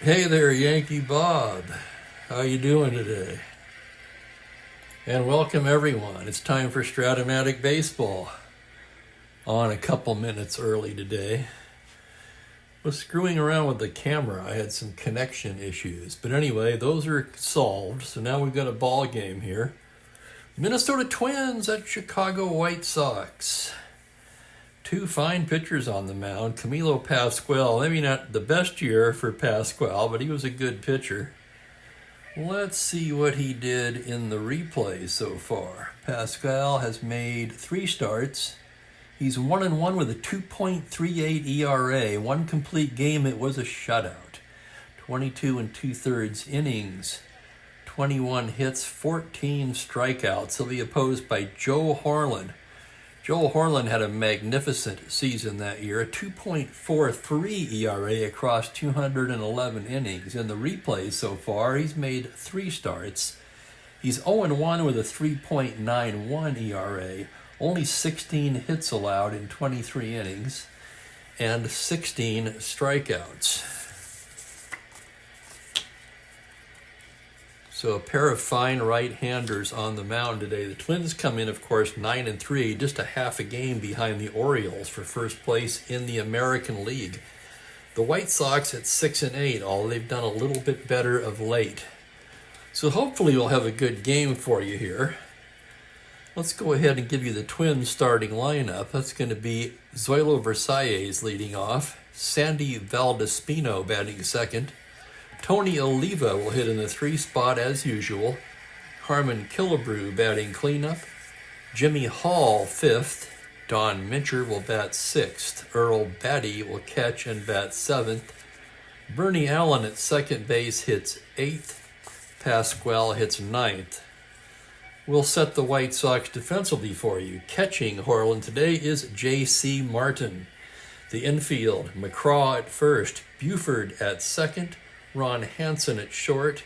Hey there, Yankee Bob. How you doing today? And welcome everyone. It's time for Strat-O-Matic Baseball. On a couple minutes early today. Was screwing around with the camera. I had some connection issues. But anyway, those are solved. So now we've got a ball game here. Minnesota Twins at Chicago White Sox. Two fine pitchers on the mound. Camilo Pascual, maybe not the best year for Pascual, but he was a good pitcher. Let's see what he did in the replay so far. Pascual has made 3 starts. He's 1-1 with a 2.38 ERA. One complete game, it was a shutout. 22 2/3 innings. 21 hits, 14 strikeouts. He'll be opposed by Joe Horlen. Joe Horlen had a magnificent season that year, a 2.43 ERA across 211 innings. In the replays so far, he's made 3 starts. He's 0-1 with a 3.91 ERA, only 16 hits allowed in 23 innings, and 16 strikeouts. So a pair of fine right-handers on the mound today. The Twins come in, of course, 9-3, just a half a game behind the Orioles for first place in the American League. The White Sox at 6-8, although they've done a little bit better of late. So hopefully we'll have a good game for you here. Let's go ahead and give you the Twins starting lineup. That's going to be Zoilo Versalles leading off, Sandy Valdespino batting second, Tony Oliva will hit in the 3 spot as usual. Harmon Killebrew batting cleanup. Jimmy Hall 5th. Don Mincher will bat 6th. Earl Batty will catch and bat 7th. Bernie Allen at second base hits 8th. Pascual hits 9th. We'll set the White Sox defensively for you. Catching Horlen today is J.C. Martin. The infield, McCraw at first. Buford at second. Ron Hansen at short,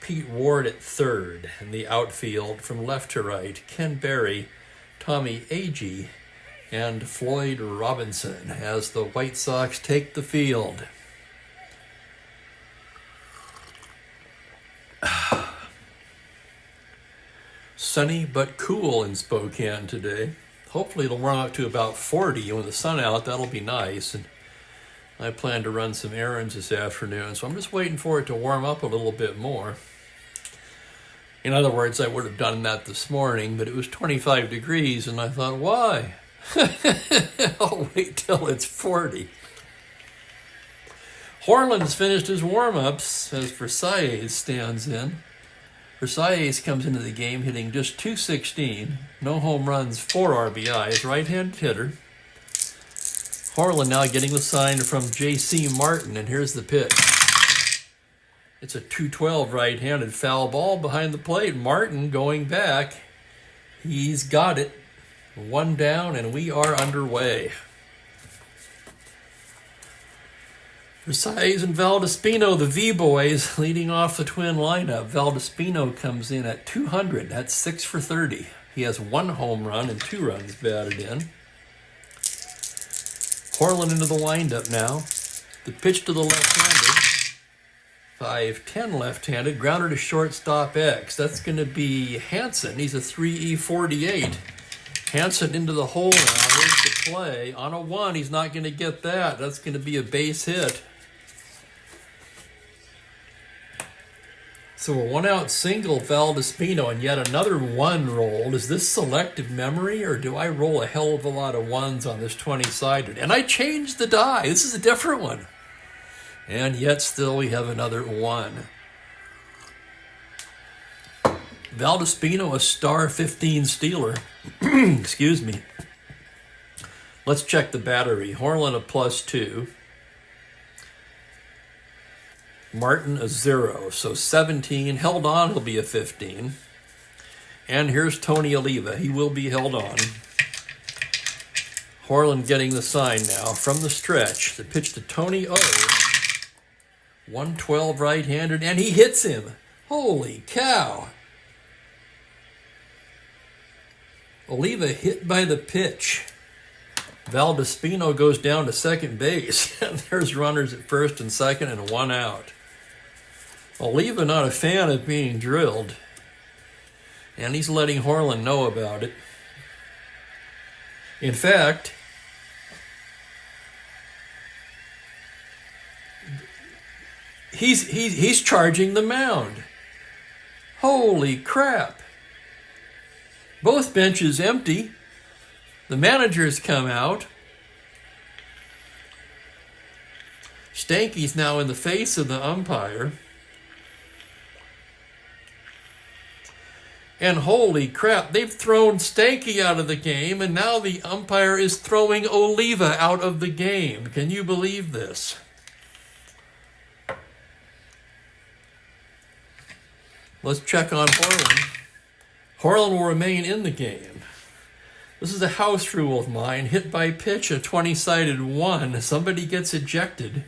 Pete Ward at third, and the outfield from left to right, Ken Berry, Tommy Agee, and Floyd Robinson as the White Sox take the field. Sunny but cool in Spokane today. Hopefully it'll warm up to about 40, and with the sun out, that'll be nice. And I plan to run some errands this afternoon, so I'm just waiting for it to warm up a little bit more. In other words, I would have done that this morning, but it was 25 degrees, and I thought, why? I'll wait till it's 40. Horlen's finished his warm-ups as Versalles stands in. Versalles comes into the game hitting just .216, no home runs, 4 RBIs, right-handed hitter. Horlen now getting the sign from J.C. Martin, and here's the pitch. It's a .212 right-handed foul ball behind the plate. Martin going back. He's got it. 1 down, and we are underway. Versalles and Valdespino, the V-boys, leading off the Twin lineup. Valdespino comes in at 200. That's 6 for 30. He has 1 home run and 2 runs batted in. Horlen into the windup now. The pitch to the left-hander. 5-10 left-handed. Grounder to shortstop X. That's going to be Hansen. He's a 3E48. Hansen into the hole now. Here's the play. On a 1, he's not going to get that. That's going to be a base hit. So a 1-out single, Valdespino, and yet another 1 rolled. Is this selective memory, or do I roll a hell of a lot of 1s on this 20-sided? And I changed the die. This is a different one. And yet still we have another 1. Valdespino, a star 15 stealer. Excuse me. Let's check the battery. Horlen, a +2. Martin, a 0. So 17. Held on, he'll be a 15. And here's Tony Oliva. He will be held on. Horlen getting the sign now from the stretch. The pitch to Tony O. 112 right-handed, and he hits him. Holy cow. Oliva hit by the pitch. Valdespino goes down to second base. And there's runners at first and second and 1 out. Oliva not a fan of being drilled, and he's letting Horlen know about it. In fact, he's charging the mound. Holy crap. Both benches empty. The managers come out. Stanky's now in the face of the umpire. And holy crap, they've thrown Stanky out of the game, and now the umpire is throwing Oliva out of the game. Can you believe this? Let's check on Horlen. Horlen will remain in the game. This is a house rule of mine. Hit by pitch, a 20-sided 1. Somebody gets ejected.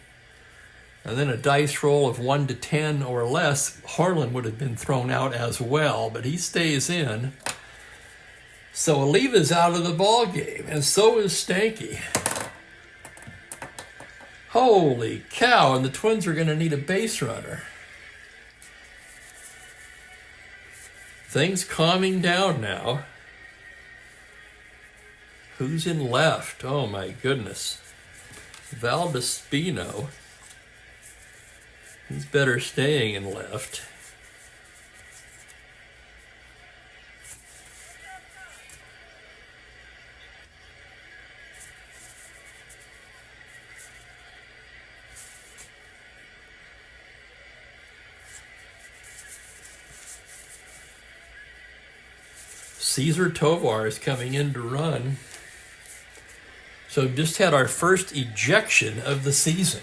And then a dice roll of 1 to 10 or less, Horlen would have been thrown out as well, but he stays in. So Oliva's out of the ball game, and so is Stanky. Holy cow, and the Twins are going to need a base runner. Things calming down now. Who's in left? Oh my goodness. Valdespino. He's better staying in left. Cesar Tovar is coming in to run. So just had our first ejection of the season.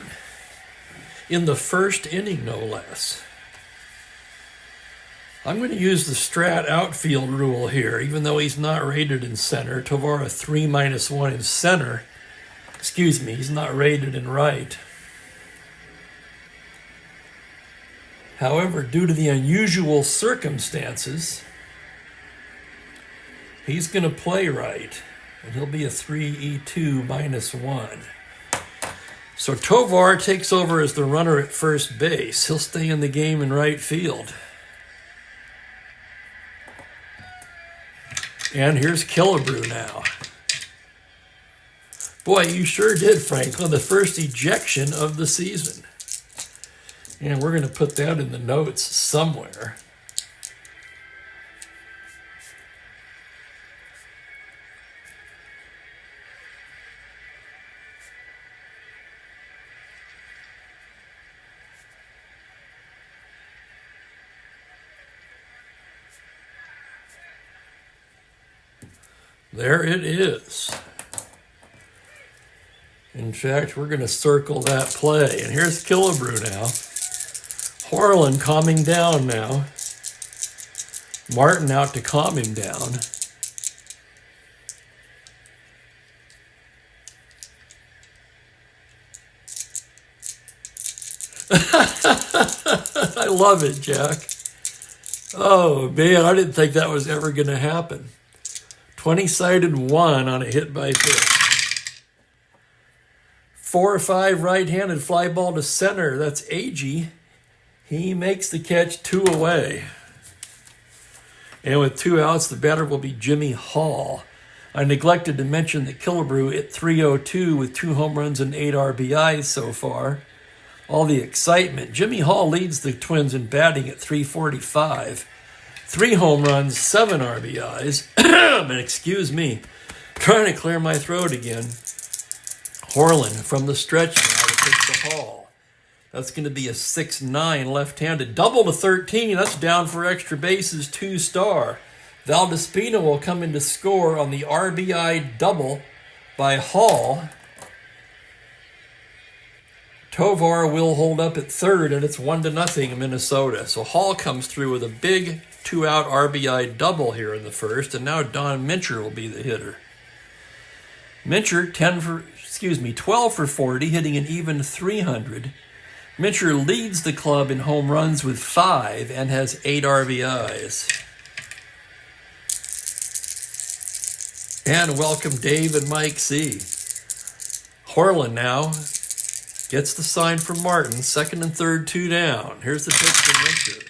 In the first inning, no less. I'm going to use the Strat outfield rule here, even though he's not rated in center. Tovar a 3-1 in center. Excuse me, he's not rated in right. However, due to the unusual circumstances, he's going to play right, and he'll be a 3E2 -1. So Tovar takes over as the runner at first base. He'll stay in the game in right field. And here's Killebrew now. Boy, you sure did, Franklin. The first ejection of the season. And we're going to put that in the notes somewhere. There it is. In fact, we're going to circle that play. And here's Killebrew now. Horlen calming down now. Martin out to calm him down. I love it, Jack. Oh, man, I didn't think that was ever going to happen. 20-sided 1 on a hit by pitch. 4 or 5 right-handed fly ball to center. That's Agee. He makes the catch, 2 away. And with 2 outs, the batter will be Jimmy Hall. I neglected to mention that Killebrew at 302 with 2 home runs and 8 RBIs so far. All the excitement. Jimmy Hall leads the Twins in batting at 345. 3 home runs, 7 RBIs. And excuse me, trying to clear my throat again. Horlen from the stretch now to pitch the Hall. That's going to be a 6'9" left-handed. Double to 13. That's down for extra bases, 2-star. Valdespino will come in to score on the RBI double by Hall. Tovar will hold up at third, and it's 1-0 Minnesota. So Hall comes through with a big 2-out RBI double here in the first, and now Don Mincher will be the hitter. Mincher 12 for 40, hitting an even 300. Mincher leads the club in home runs with 5 and has 8 RBIs. And welcome Dave and Mike C. Horlen now Gets the sign from Martin. Second and third, 2 down. Here's the pitch from Minter.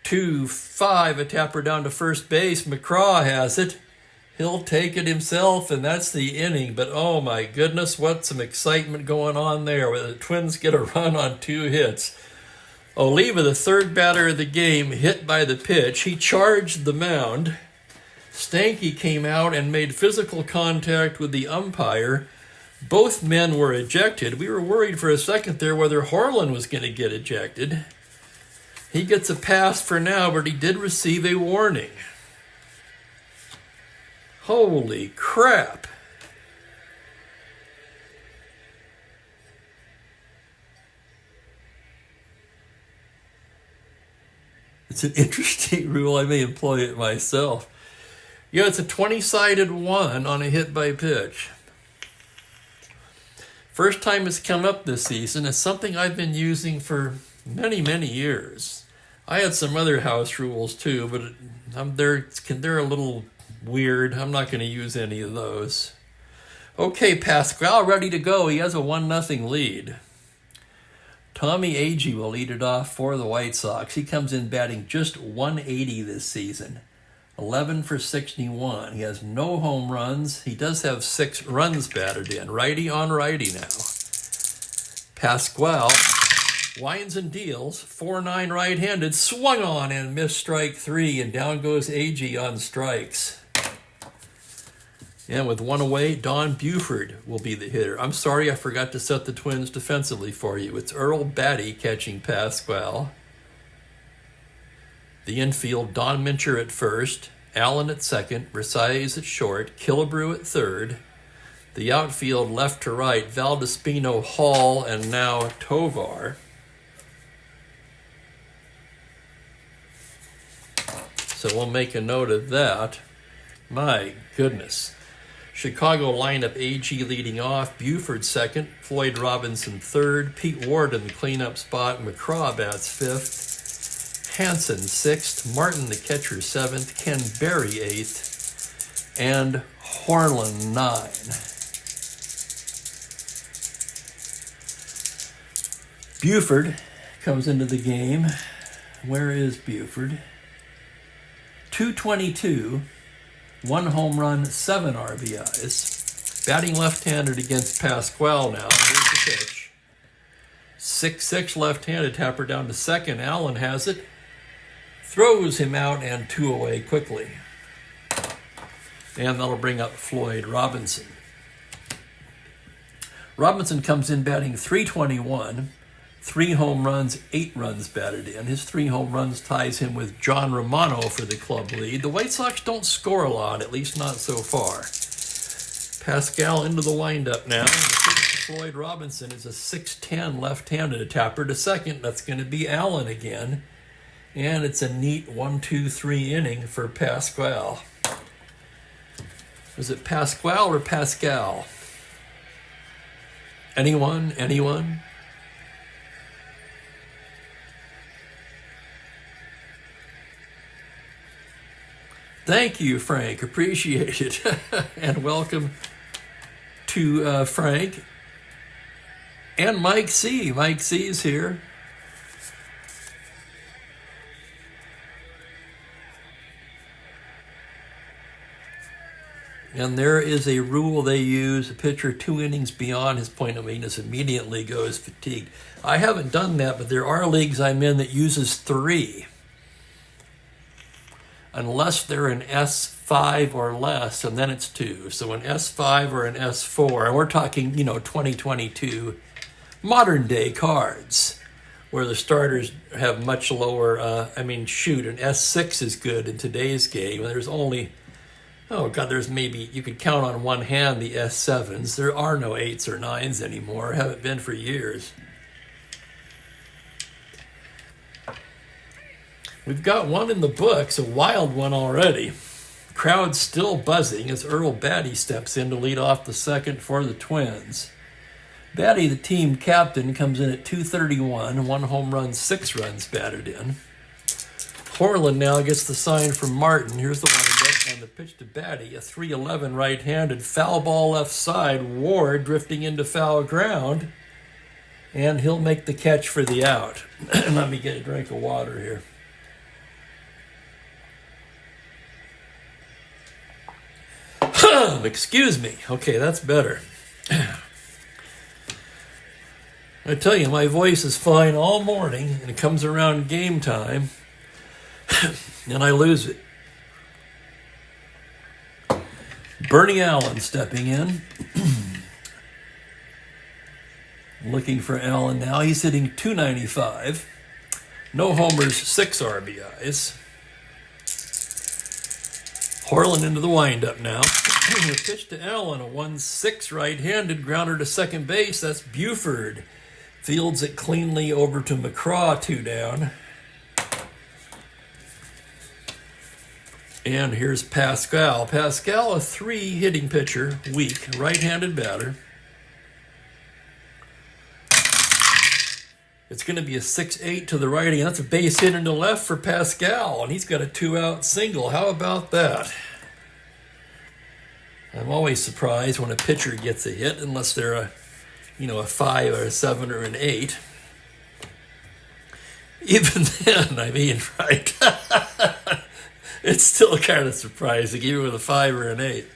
2-5, a tapper down to first base. McCraw has it. He'll take it himself, and that's the inning. But oh my goodness, what some excitement going on there, where the Twins get a run on 2 hits. Oliva, the third batter of the game, hit by the pitch. He charged the mound. Stanky came out and made physical contact with the umpire. Both men were ejected. We were worried for a second there whether Horlen was going to get ejected. He gets a pass for now, but he did receive a warning. Holy crap. It's an interesting rule. I may employ it myself. Yeah, it's a 20-sided 1 on a hit by pitch. First time it's come up this season. It's something I've been using for many, many years. I had some other house rules too, but they're a little weird. I'm not going to use any of those. Okay, Pascual ready to go. He has a 1-0 lead. Tommy Agee will lead it off for the White Sox. He comes in batting just 180 this season. 11 for 61. He has no home runs. He does have 6 runs batted in. Righty on righty now. Pascual winds and deals. 4-9 right-handed. Swung on and missed strike 3. And down goes Agee on strikes. And with 1 away, Don Buford will be the hitter. I'm sorry I forgot to set the Twins defensively for you. It's Earl Batty catching Pascual. The infield, Don Mincher at first, Allen at second, Versailles at short, Killebrew at third. The outfield, left to right, Valdespino, Hall, and now Tovar. So we'll make a note of that. My goodness. Chicago lineup, Agee leading off, Buford second, Floyd Robinson third, Pete Ward in the cleanup spot, McCraw bats fifth, Hansen sixth, Martin the catcher 7th, Ken Berry 8th, and Horlen 9. Buford comes into the game. Where is Buford? 222, 1 home run, 7 RBIs. Batting left-handed against Pascual now. Here's the pitch. 6-6 left-handed, tapper down to second. Allen has it. Throws him out and 2 away quickly. And that'll bring up Floyd Robinson. Robinson comes in batting .321. 3 home runs, 8 runs batted in. His 3 home runs ties him with John Romano for the club lead. The White Sox don't score a lot, at least not so far. Pascual into the windup now. The pitch to Floyd Robinson is a 6'10 left-handed tapper to second. That's going to be Allen again. And it's a neat 1-2-3 inning for Pascual. Is it Pascual or Pascal? Anyone? Anyone? Thank you, Frank. Appreciate it. And welcome to Frank and Mike C. Mike C is here. And there is a rule they use. A pitcher 2 innings beyond his point of weakness immediately goes fatigued. I haven't done that, but there are leagues I'm in that uses 3. Unless they're an S5 or less, and then it's 2. So an S5 or an S4, and we're talking, 2022 modern day cards, where the starters have much lower, an S6 is good in today's game, and there's only, there's maybe, you could count on one hand the S7s. There are no 8s or 9s anymore, haven't been for years. We've got one in the books, a wild one already. Crowd's still buzzing as Earl Batty steps in to lead off the second for the Twins. Batty, the team captain, comes in at .231, 1 home run, 6 runs batted in. Horlen now gets the sign from Martin. Here's the windup and the pitch to Batty, a .311 right-handed, foul ball left side, Ward drifting into foul ground. And he'll make the catch for the out. Let me get a drink of water here. Excuse me. Okay, that's better. I tell you, my voice is fine all morning, and it comes around game time, and I lose it. Bernie Allen stepping in. Looking for Allen now. He's hitting .295. No homers, 6 RBIs. Horlen into the windup now. A pitch to Allen, a 1-6 right-handed grounder to second base. That's Buford. Fields it cleanly over to McCraw, 2 down. And here's Pascual. Pascual, a 3 hitting pitcher, weak, right-handed batter. It's going to be a 6-8 to the righty, and that's a base hit into left for Pascual, and he's got a 2-out single. How about that? I'm always surprised when a pitcher gets a hit, unless they're a 5 or a 7 or an 8. Even then, I mean, right? It's still kind of surprising, even with a 5 or an 8.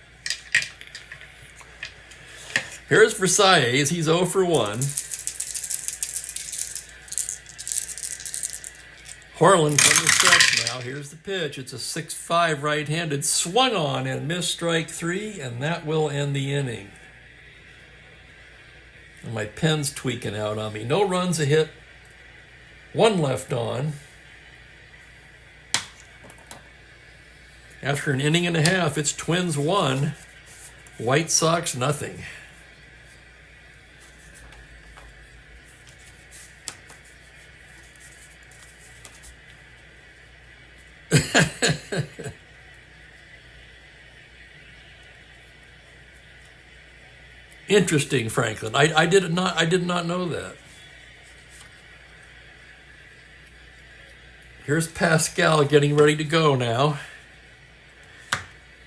Here's Versailles. He's 0 for 1. Horlen from the stretch now. Here's the pitch. It's a 6-5 right-handed, swung on and missed, strike 3, and that will end the inning. And my pen's tweaking out on me. No runs, a hit, 1 left on. After an inning and a half, it's Twins 1, White Sox nothing. Interesting, Franklin. I did not know that. Here's Pascual getting ready to go now.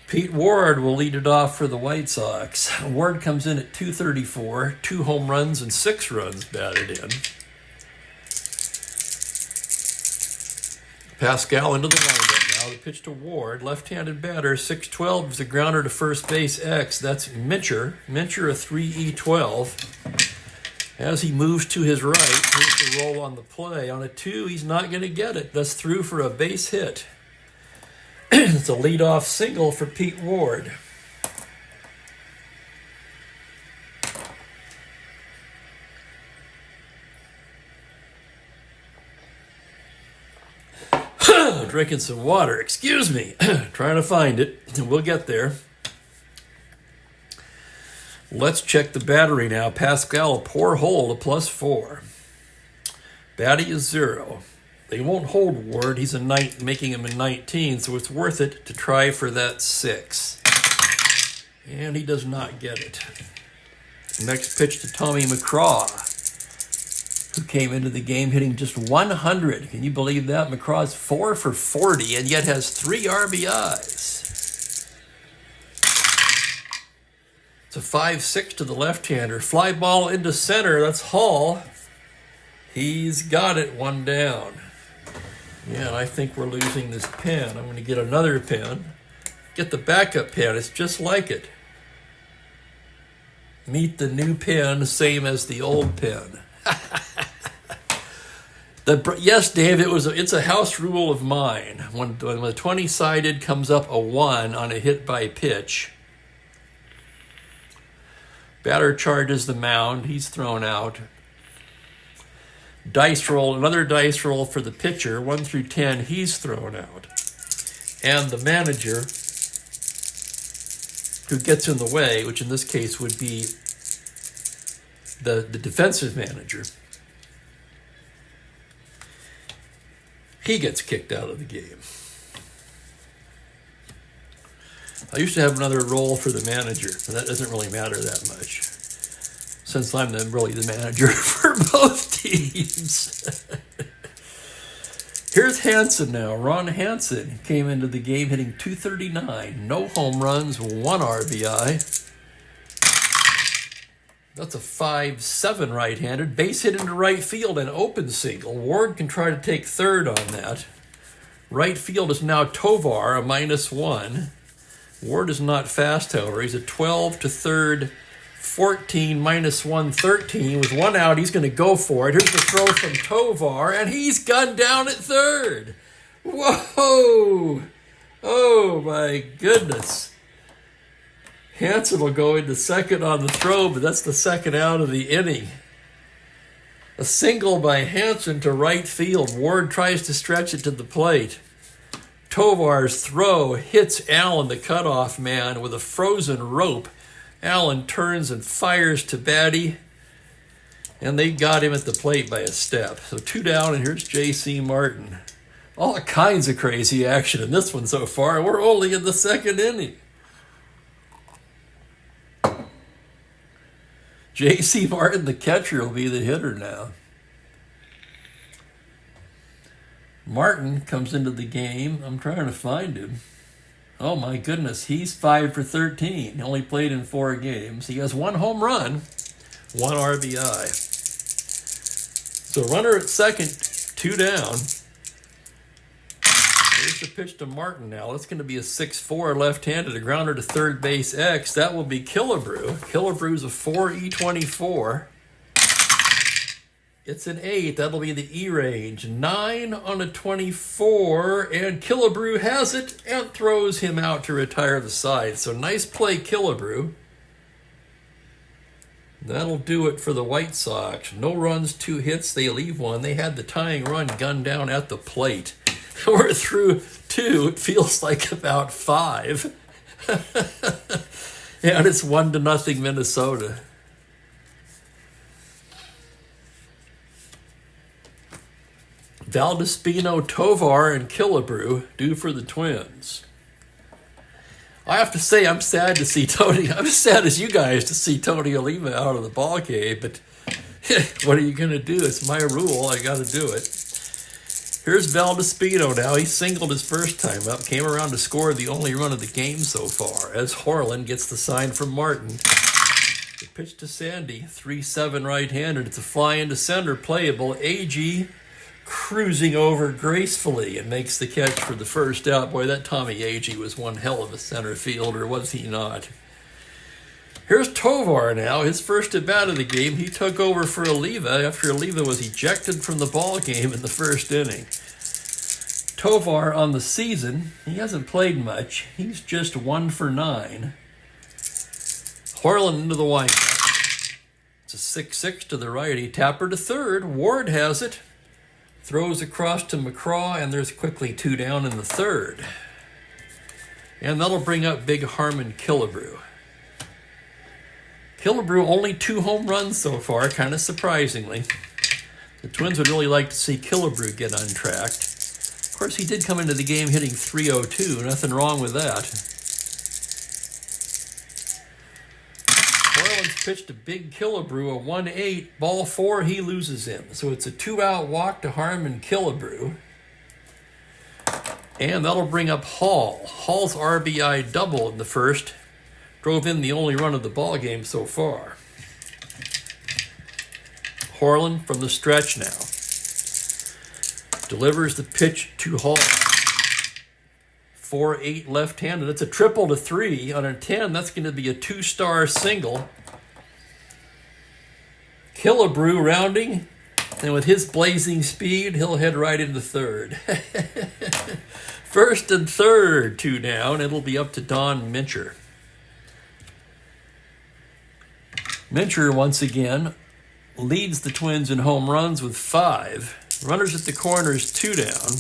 Pete Ward will lead it off for the White Sox. Ward comes in at .234, 2 home runs and 6 runs batted in. Pascual into the windup now. The pitch to Ward, left-handed batter, 6-12 is a grounder to first base X. That's Mincher. Mincher, a 3E12. As he moves to his right, here's the roll on the play. On a 2, he's not going to get it. That's through for a base hit. It's a leadoff single for Pete Ward. Drinking some water. Excuse me. Trying to find it. We'll get there. Let's check the battery now. Pascual, a poor hole, a +4. Batty is 0. They won't hold Ward. He's making him a 19, so it's worth it to try for that 6. And he does not get it. Next pitch to Tommy McCraw, who came into the game hitting just 100. Can you believe that? McCraw's 4 for 40 and yet has 3 RBIs. It's a 5-6 to the left-hander. Fly ball into center. That's Hall. He's got it, 1 down. Yeah, and I think we're losing this pen. I'm going to get another pen. Get the backup pen. It's just like it. Meet the new pen, same as the old pen. Yes, Dave, it's a house rule of mine. When the 20-sided comes up a 1 on a hit by pitch, batter charges the mound. He's thrown out. Dice roll, another dice roll for the pitcher, 1 through 10, he's thrown out. And the manager, who gets in the way, which in this case would be the defensive manager, he gets kicked out of the game. I used to have another role for the manager, but that doesn't really matter that much, since I'm really the manager for both teams. Here's Hansen now. Ron Hansen came into the game hitting .239. No home runs, 1 RBI. That's a 5-7 right-handed. Base hit into right field and open single. Ward can try to take third on that. Right field is now Tovar, a -1. Ward is not fast, however. He's a 12 to third, 14, -1, 13. With one out, he's going to go for it. Here's the throw from Tovar, and he's gunned down at third. Whoa! Oh, my goodness. Hansen will go into second on the throw, but that's the second out of the inning. A single by Hansen to right field. Ward tries to stretch it to the plate. Tovar's throw hits Allen, the cutoff man, with a frozen rope. Allen turns and fires to Batty, and they got him at the plate by a step. So 2 down, and here's J.C. Martin. All kinds of crazy action in this one so far. We're only in the second inning. J.C. Martin, the catcher, will be the hitter now. Martin comes into the game. I'm trying to find him. Oh my goodness, he's 5 for 13. He only played in 4 games. He has 1 home run, 1 RBI. So runner at second, 2 down. Here's the pitch to Martin now. That's going to be a 6-4 left-handed, a grounder to third base X. That will be Killebrew. Killebrew's a 4 E24. It's an 8. That'll be the E range. 9 on a 24, and Killebrew has it and throws him out to retire the side. So nice play, Killebrew. That'll do it for the White Sox. No runs, 2 hits. They leave 1. They had the tying run gunned down at the plate. We're through 2. It feels like about 5. And it's 1-0 Minnesota. Valdespino, Tovar, and Killebrew due for the Twins. I have to say, I'm sad to see Tony. I'm as sad as you guys to see Tony Oliva out of the ball game, but what are you going to do? It's my rule. I got to do it. Here's Valdespino now. He singled his first time up, came around to score the only run of the game so far, as Horlen gets the sign from Martin. The pitch to Sandy, 3-7 right-handed. It's a fly into center, playable. Agee cruising over gracefully and makes the catch for the first out. Boy, that Tommy Agee was one hell of a center fielder, was he not? Here's Tovar now, his first at-bat of the game. He took over for Oliva after Oliva was ejected from the ball game in the first inning. Tovar on the season, he hasn't played much. He's just 1 for 9. Horlen into the windup. It's a 6-6 to the righty. Tapper to third. Ward has it. Throws across to McCraw, and there's quickly 2 down in the third. And that'll bring up big Harmon Killebrew. Killebrew only 2 home runs so far, kind of surprisingly. The Twins would really like to see Killebrew get untracked. Of course, he did come into the game hitting .302. Nothing wrong with that. Horlen's pitched to big Killebrew, a 1-8. Ball 4, he loses him. So it's a 2-out walk to Harmon Killebrew. And that'll bring up Hall. Hall's RBI double in the first. Drove in the only run of the ball game so far. Horlen from the stretch now. Delivers the pitch to Hall. 4-8 left-handed. It's a triple to 3. On a 10, that's going to be a 2-star single. Killebrew rounding, and with his blazing speed, he'll head right into third. First and third, 2 down. It'll be up to Don Mincher. Mincher, once again, leads the Twins in home runs with 5. Runners at the corners, 2 down.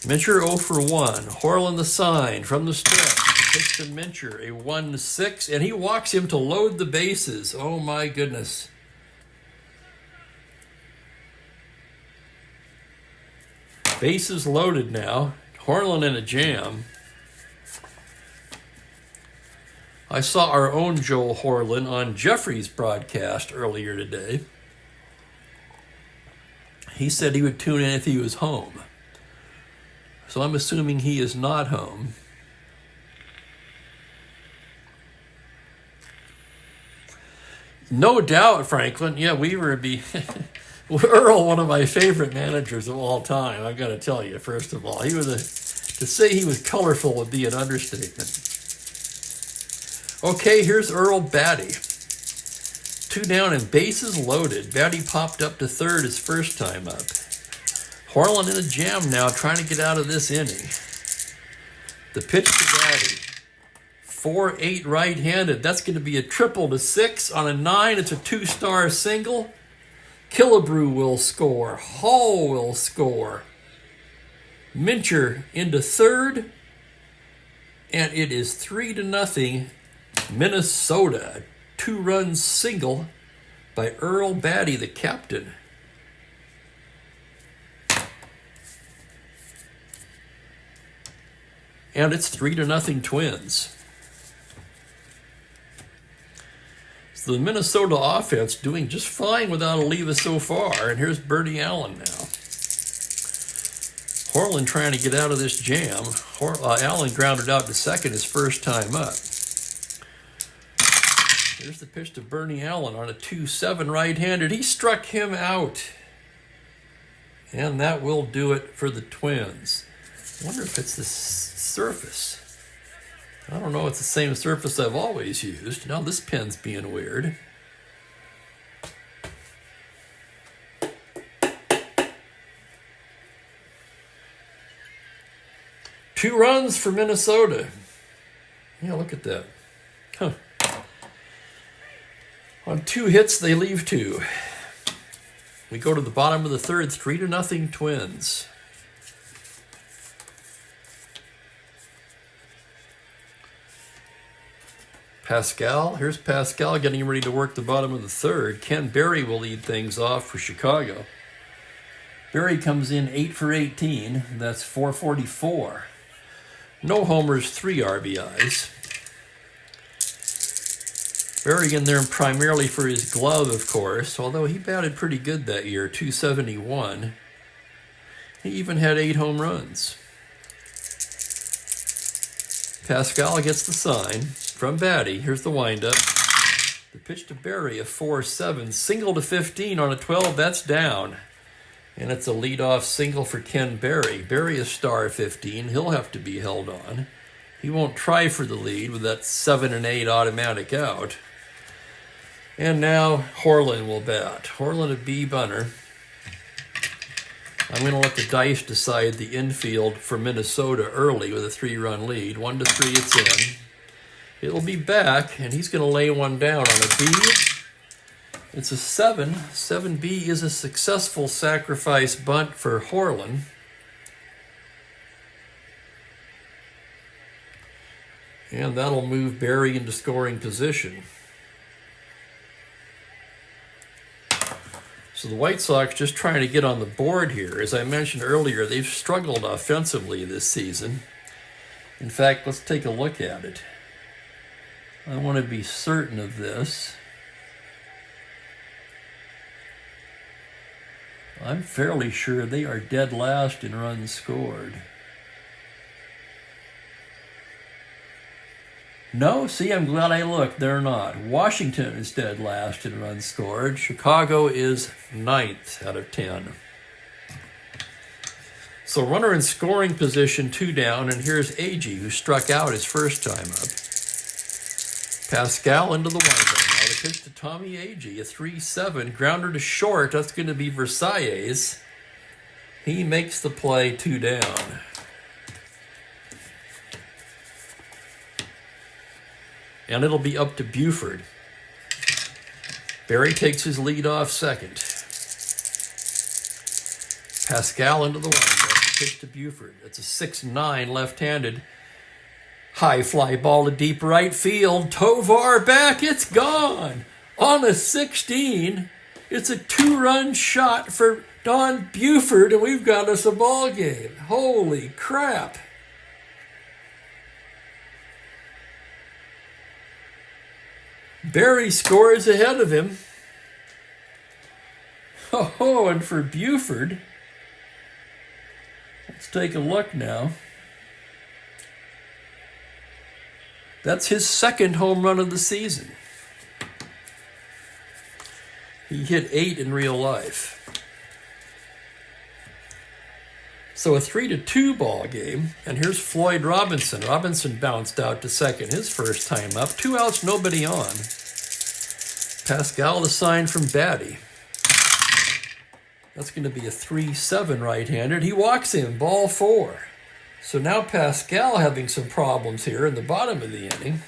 Mincher 0 for 1. Horlen the sign from the stretch. Pitch to Mincher, a 1-6, and he walks him to load the bases. Oh my goodness. Bases loaded now. Horlen in a jam. I saw our own Joel Horlen on Jeffrey's broadcast earlier today. He said he would tune in if he was home. So I'm assuming he is not home. No doubt, Franklin. Yeah, Weaver would be Earl, one of my favorite managers of all time. I've got to tell you, first of all, to say he was colorful would be an understatement. Okay, here's Earl Batty. 2 down and bases loaded. Batty popped up to third his first time up. Horlen in a jam now, trying to get out of this inning. The pitch to Batty. 4-8 right-handed. That's going to be a triple to 6. On a 9, it's a 2-star single. Killebrew will score. Hall will score. Mincher into third. And it is 3-0 Minnesota. 2-run single by Earl Batty, the captain. And it's 3-0 Twins. So the Minnesota offense doing just fine without Oliva so far. And here's Bernie Allen now. Horlen trying to get out of this jam. Allen grounded out to second his first time up. Here's the pitch to Bernie Allen on a 2-7 right-handed. He struck him out. And that will do it for the Twins. I wonder if it's the surface. I don't know, it's the same surface I've always used. Now this pen's being weird. Two runs for Minnesota. Yeah, look at that. Huh. On 2 hits, they leave 2. We go to the bottom of the third, 3-0 Twins. Pascual, here's Pascual getting ready to work the bottom of the third. Ken Berry will lead things off for Chicago. Berry comes in 8 for 18. That's 444. No homers, 3 RBIs. Berry in there primarily for his glove, of course, although he batted pretty good that year, 271. He even had 8 home runs. Pascual gets the sign from Batty. Here's the windup. The pitch to Berry, a 4-7. Single to 15 on a 12, that's down. And it's a leadoff single for Ken Berry. Berry is star 15. He'll have to be held on. He won't try for the lead with that 7 and 8 automatic out. And now Horlen will bat. Horlen a B bunter. I'm going to let the dice decide the infield for Minnesota early with a 3-run lead. 1-3, it's in. It'll be back, and he's going to lay one down on a B. It's a 7. 7B is a successful sacrifice bunt for Horlen. And that'll move Berry into scoring position. So the White Sox just trying to get on the board here. As I mentioned earlier, they've struggled offensively this season. In fact, let's take a look at it. I want to be certain of this. I'm fairly sure they are dead last in runs scored. No, see, I'm glad I looked. They're not. Washington is dead last in runs scored. Chicago is 9th out of 10. So runner in scoring position, 2 down, and here's Agee, who struck out his first time up. Pascual into the windup now. The pitch to Tommy Agee, a 3-7. Grounder to short. That's going to be Versailles. He makes the play, 2 down. And it'll be up to Buford. Berry takes his lead off second. Pascual into the windup. Pitch to Buford. It's a 6-9 left-handed. High fly ball to deep right field. Tovar back. It's gone. On a 16. It's a 2-run shot for Don Buford, and we've got us a ball game. Holy crap. Berry scores ahead of him. Oh, and for Buford, let's take a look now. That's his second home run of the season. He hit 8 in real life. So a 3-2 ball game, and here's Floyd Robinson. Robinson bounced out to second his first time up. 2 outs, nobody on. Pascual the sign from Batty. That's going to be a 3-7 right-handed. He walks in, ball 4. So now Pascual having some problems here in the bottom of the inning.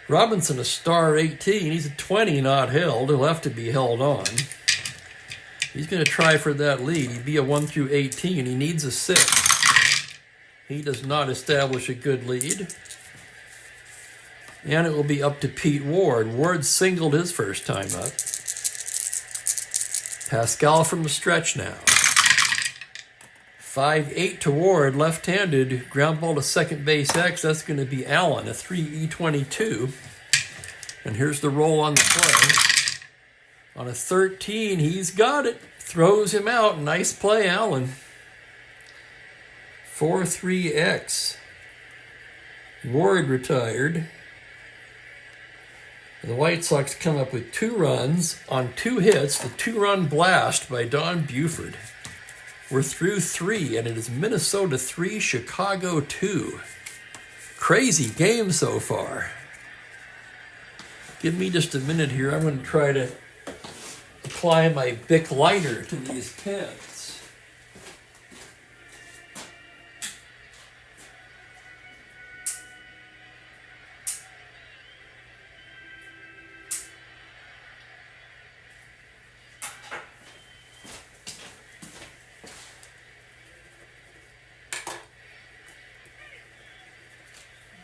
Robinson a star 18. He's a 20 not held. He'll have to be held on. He's going to try for that lead. He'd be a 1-18. He needs a 6. He does not establish a good lead. And it will be up to Pete Ward. Ward singled his first time up. Pascual from the stretch now. 5-8 to Ward, left-handed. Ground ball to second base X. That's going to be Allen, a 3-22. And here's the roll on the play. On a 13, he's got it. Throws him out. Nice play, Allen. 4-3X. Ward retired. The White Sox come up with 2 runs on 2 hits. The 2-run blast by Don Buford. We're through 3, and it is Minnesota 3, Chicago 2. Crazy game so far. Give me just a minute here. I'm going to try to apply my Bic lighter to these pens.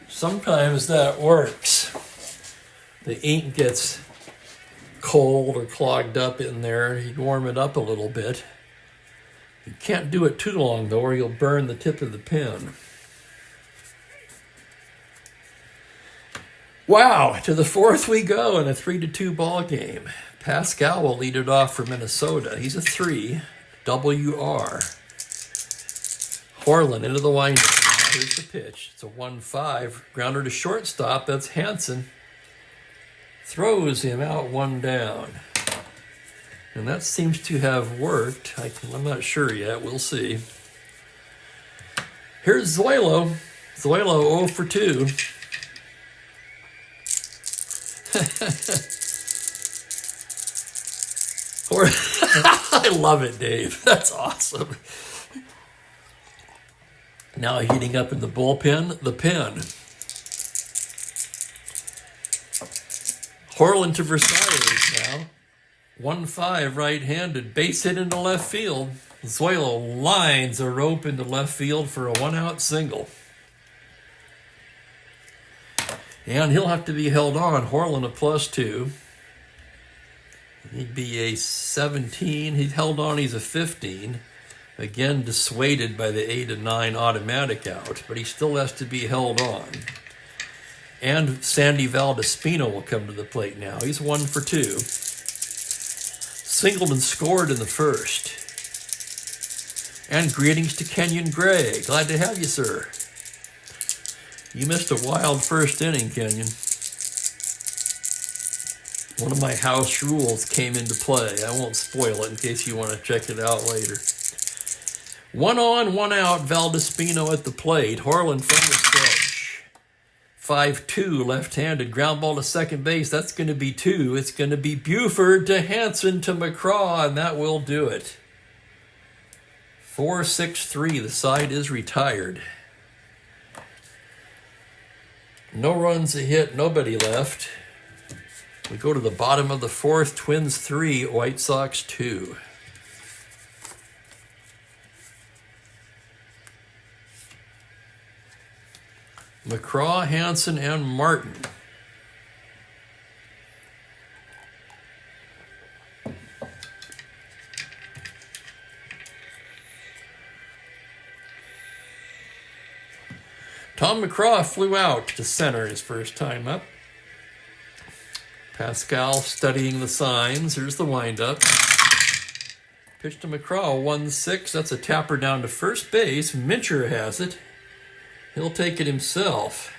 Sometimes that works. The ink gets cold or clogged up in there. You'd warm it up a little bit. You can't do it too long, though, or you'll burn the tip of the pen. Wow, to the 4th we go in a 3-2 ball game. Pascual will lead it off for Minnesota. He's a 3, WR. Horlen into the windup. Here's the pitch. It's a 1-5. Grounder to shortstop. That's Hansen. Throws him out 1 down. And that seems to have worked. I'm not sure yet. We'll see. Here's Zoilo. Zoilo 0 for 2. I love it, Dave. That's awesome. Now heating up in the bullpen, the pen. Horlen to Versailles now. 1-5 right-handed. Base hit into left field. Zoilo lines a rope into left field for a 1-out single. And he'll have to be held on. Horlen a +2. He'd be a 17. He's held on. He's a 15. Again, dissuaded by the 8-9 automatic out, but he still has to be held on. And Sandy Valdespino will come to the plate now. He's 1 for 2. Singleton scored in the first. And greetings to Kenyon Gray. Glad to have you, sir. You missed a wild first inning, Kenyon. One of my house rules came into play. I won't spoil it in case you want to check it out later. 1 on, 1 out, Valdespino at the plate. Horlen from the stretch. 5-2, left-handed. Ground ball to second base. That's going to be 2. It's going to be Buford to Hansen to McCraw, and that will do it. 4-6-3. The side is retired. No runs a hit, nobody left. We go to the bottom of the 4th. Twins 3, White Sox 2. McCraw, Hansen, and Martin. Tom McCraw flew out to center his first time up. Pascual studying the signs. Here's the windup. Pitch to McCraw, 1-6. That's a tapper down to first base. Mincher has it. He'll take it himself.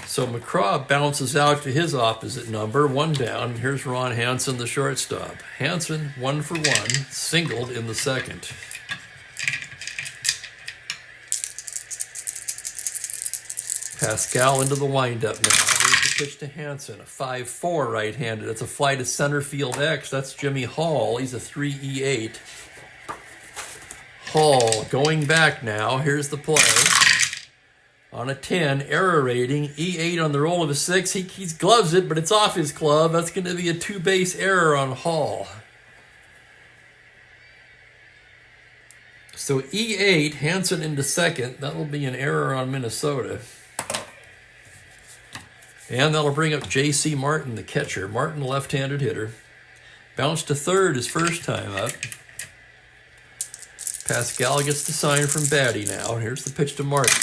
So McCraw bounces out to his opposite number, 1 down. Here's Ron Hansen, the shortstop. Hansen, 1 for 1, singled in the second. Pascual into the windup now. Here's the pitch to Hansen, a 5-4 right-handed. It's a fly to center field X. That's Jimmy Hall. He's a 3-E-8. Hall going back now. Here's the play. On a 10, error rating, E8 on the roll of a 6. He gloves it, but it's off his glove. That's going to be a 2-base error on Hall. So E8, Hansen into second. That will be an error on Minnesota. And that'll bring up J.C. Martin, the catcher. Martin, left-handed hitter. Bounce to third his first time up. Pascual gets the sign from Batty now. Here's the pitch to Martin.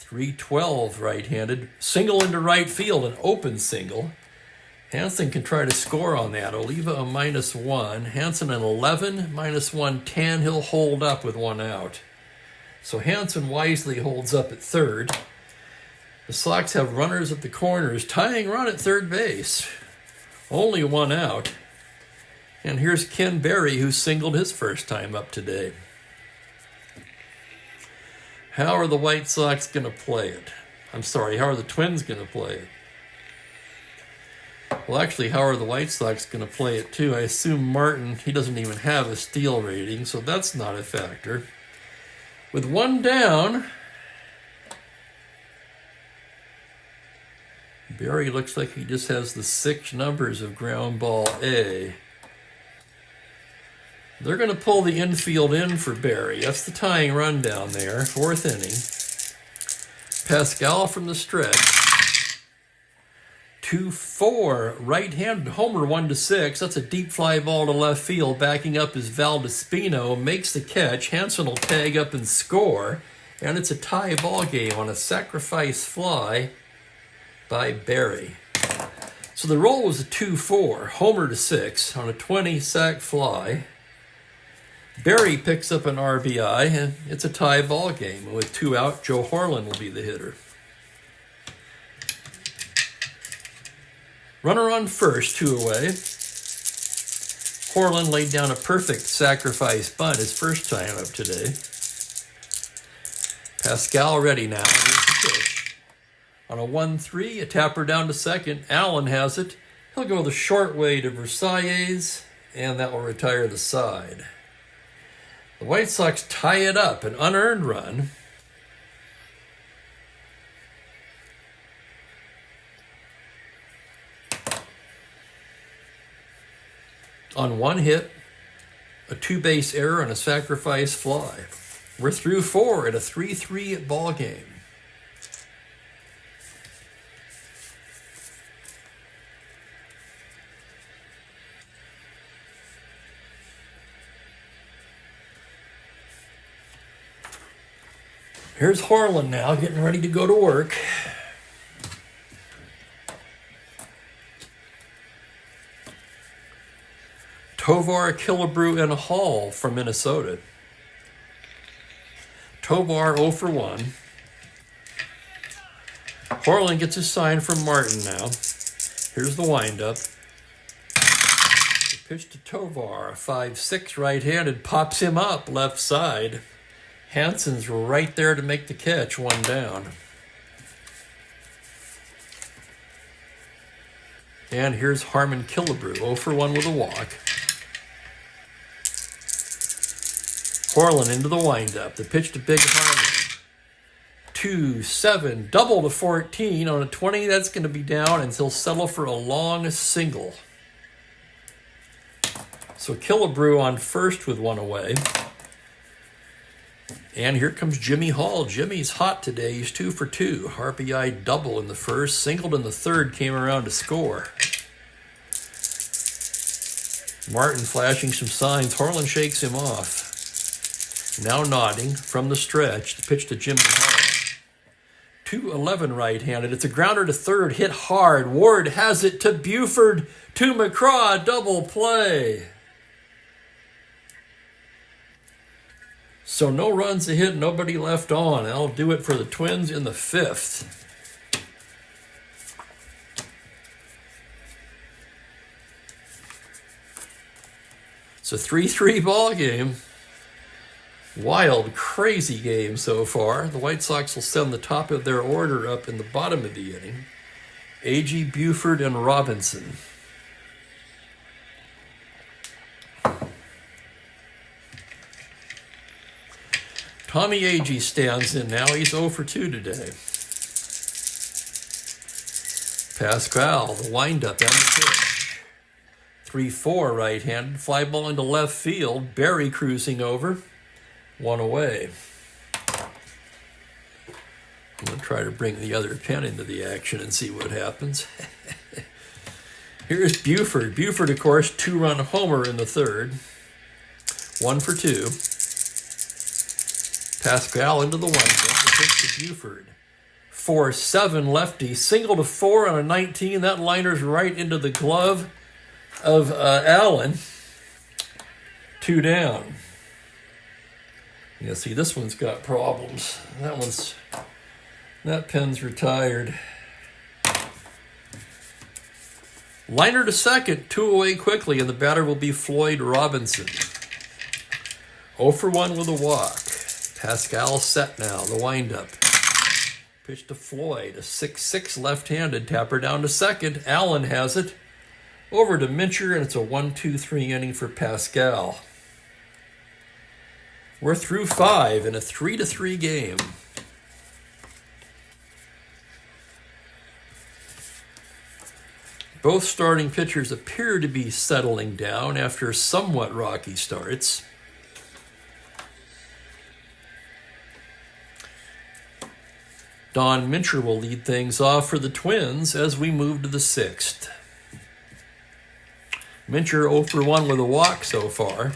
3-12 right-handed. Single into right field, an open single. Hansen can try to score on that. Oliva a -1. Hansen an 11, -110. He'll hold up with 1 out. So Hansen wisely holds up at third. The Sox have runners at the corners, tying run at third base. Only 1 out. And here's Ken Berry, who singled his first time up today. How are the White Sox going to play it? I'm sorry, how are the Twins going to play it? Well, actually, how are the White Sox going to play it, too? I assume Martin, he doesn't even have a steal rating, so that's not a factor. With 1 down, Berry looks like he just has the 6 numbers of ground ball A. They're going to pull the infield in for Berry. That's the tying run down there, 4th inning. Pascual from the stretch. 2-4, right-handed homer, 1-6. That's a deep fly ball to left field. Backing up is Valdespino, makes the catch. Hansen will tag up and score. And it's a tie ball game on a sacrifice fly by Berry. So the roll was a 2-4, homer to 6 on a 20-sack fly. Berry picks up an RBI, and it's a tie ball game. With 2 out, Joe Horlen will be the hitter. Runner on first, 2 away. Horlen laid down a perfect sacrifice bunt his first time up today. Pascual ready now. Here's the pitch. On a 1-3, a tapper down to second. Allen has it. He'll go the short way to Versailles, and that will retire the side. The White Sox tie it up, an unearned run. On 1 hit, a 2-base error, and a sacrifice fly. We're through 4 at a 3-3 ball game. Here's Horlen now, getting ready to go to work. Tovar, Killebrew, and Hall from Minnesota. Tovar 0 for 1. Horlen gets his sign from Martin now. Here's the windup. The pitch to Tovar, a 5-6 right-handed, pops him up left side. Hansen's right there to make the catch, 1 down. And here's Harmon Killebrew, 0 for 1 with a walk. Horlen into the windup. The pitch to Big Harmon. 2-7, double to 14 on a 20. That's going to be down, and he'll settle for a long single. So Killebrew on first with 1 away. And here comes Jimmy Hall. Jimmy's hot today. He's 2 for 2. RBI double in the first, singled in the third, came around to score. Martin flashing some signs. Horlen shakes him off. Now nodding from the stretch. The pitch to Jimmy Hall. 2-11 right-handed. It's a grounder to third, hit hard. Ward has it to Buford, to McCraw, double play. So no runs a hit, nobody left on. That'll do it for the Twins in the 5th. It's a 3-3 ball game. Wild, crazy game so far. The White Sox will send the top of their order up in the bottom of the inning. Agee, Buford, and Robinson. Tommy Agee stands in now. He's 0 for 2 today. Pascual, the windup and the pitch. 3-4 right-handed. Fly ball into left field. Barry cruising over. 1 away. I'm going to try to bring the other pen into the action and see what happens. Here's Buford. Buford, of course, 2-run homer in the third. 1 for 2. Pascual into the windup. The pitch to Buford. 4-7 lefty. Single to 4 on a 19. That liner's right into the glove of Allen. 2 down. Yeah, see, this one's got problems. That pen's retired. Liner to second, 2 away quickly, and the batter will be Floyd Robinson. 0 for 1 with a walk. Pascual set now, the windup. Pitch to Floyd, a 6-6 left-handed, tapper down to second. Allen has it. Over to Mincher, and it's a 1-2-3 inning for Pascual. We're through 5 in a 3-3 game. Both starting pitchers appear to be settling down after somewhat rocky starts. Don Mincher will lead things off for the Twins as we move to the 6th. Mincher 0 for 1 with a walk so far.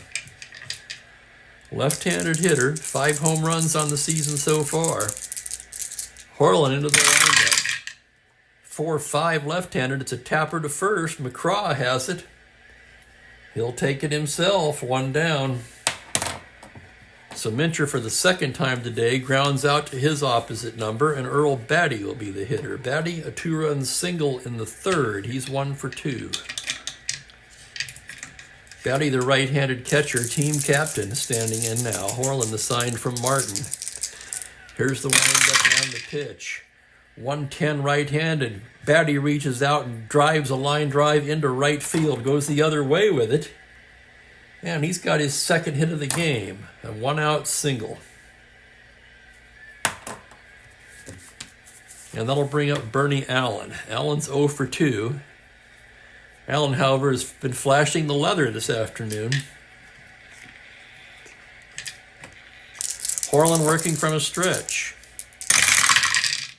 Left-handed hitter, 5 home runs on the season so far. Horlen into the windup. 4-5 left-handed. It's a tapper to first. McCraw has it. He'll take it himself. 1 down. So Mincher, for the second time today, grounds out to his opposite number, and Earl Batty will be the hitter. Batty, a 2-run single in the third. He's 1 for 2. Batty, the right-handed catcher, team captain, standing in now. Horlen, the sign from Martin. Here's the windup and the pitch. 110 right-handed. Batty reaches out and drives a line drive into right field. Goes the other way with it. And he's got his second hit of the game. A 1-out single. And that'll bring up Bernie Allen. Allen's 0 for 2. Allen, however, has been flashing the leather this afternoon. Horlen working from a stretch.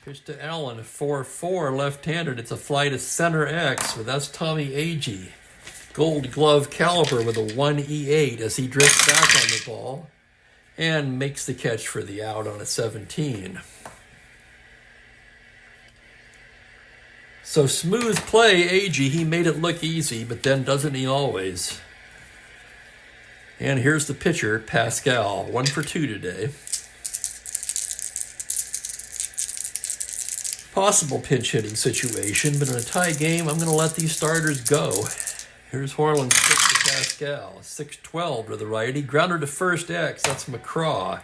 Pitch to Allen, 4-4 left-handed. It's a fly to center X, but that's Tommy Agee. Gold glove caliber with a 1E8 as he drifts back on the ball and makes the catch for the out on a 17. So smooth play, Agee. He made it look easy, but then doesn't he always? And here's the pitcher, Pascual. 1 for 2 today. Possible pinch hitting situation, but in a tie game, I'm going to let these starters go. Here's Horlen's pitch to Pascual. 6-12 to the righty. Grounder to first X. That's McCraw.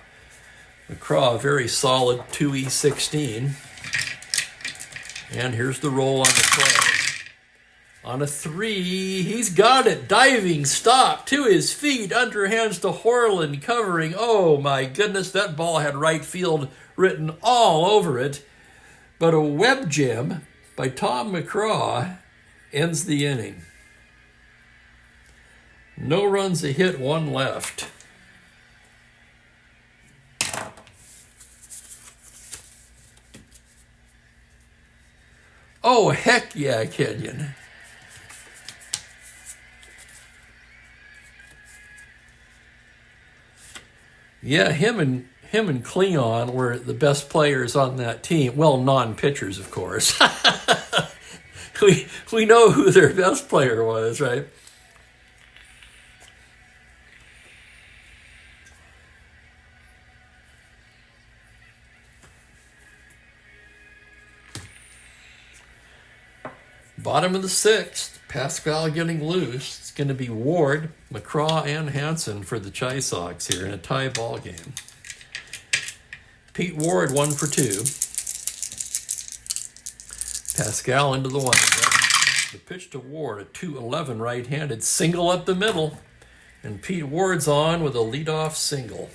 McCraw, very solid 2E16. And here's the roll on the play. On a 3, he's got it. Diving stop to his feet. Underhands to Horlen covering. Oh my goodness, that ball had right field written all over it. But a web gem by Tom McCraw ends the inning. No runs, a hit, 1 left. Oh, heck yeah, Kenyon. Yeah, him and Cleon were the best players on that team. Well, non-pitchers, of course. we know who their best player was, right? Bottom of the 6th, Pascual getting loose. It's going to be Ward, McCraw, and Hansen for the Chi Sox here in a tie ball game. Pete Ward 1 for 2. Pascual into the windup. The pitch to Ward, a 2-11 right-handed single up the middle. And Pete Ward's on with a leadoff single.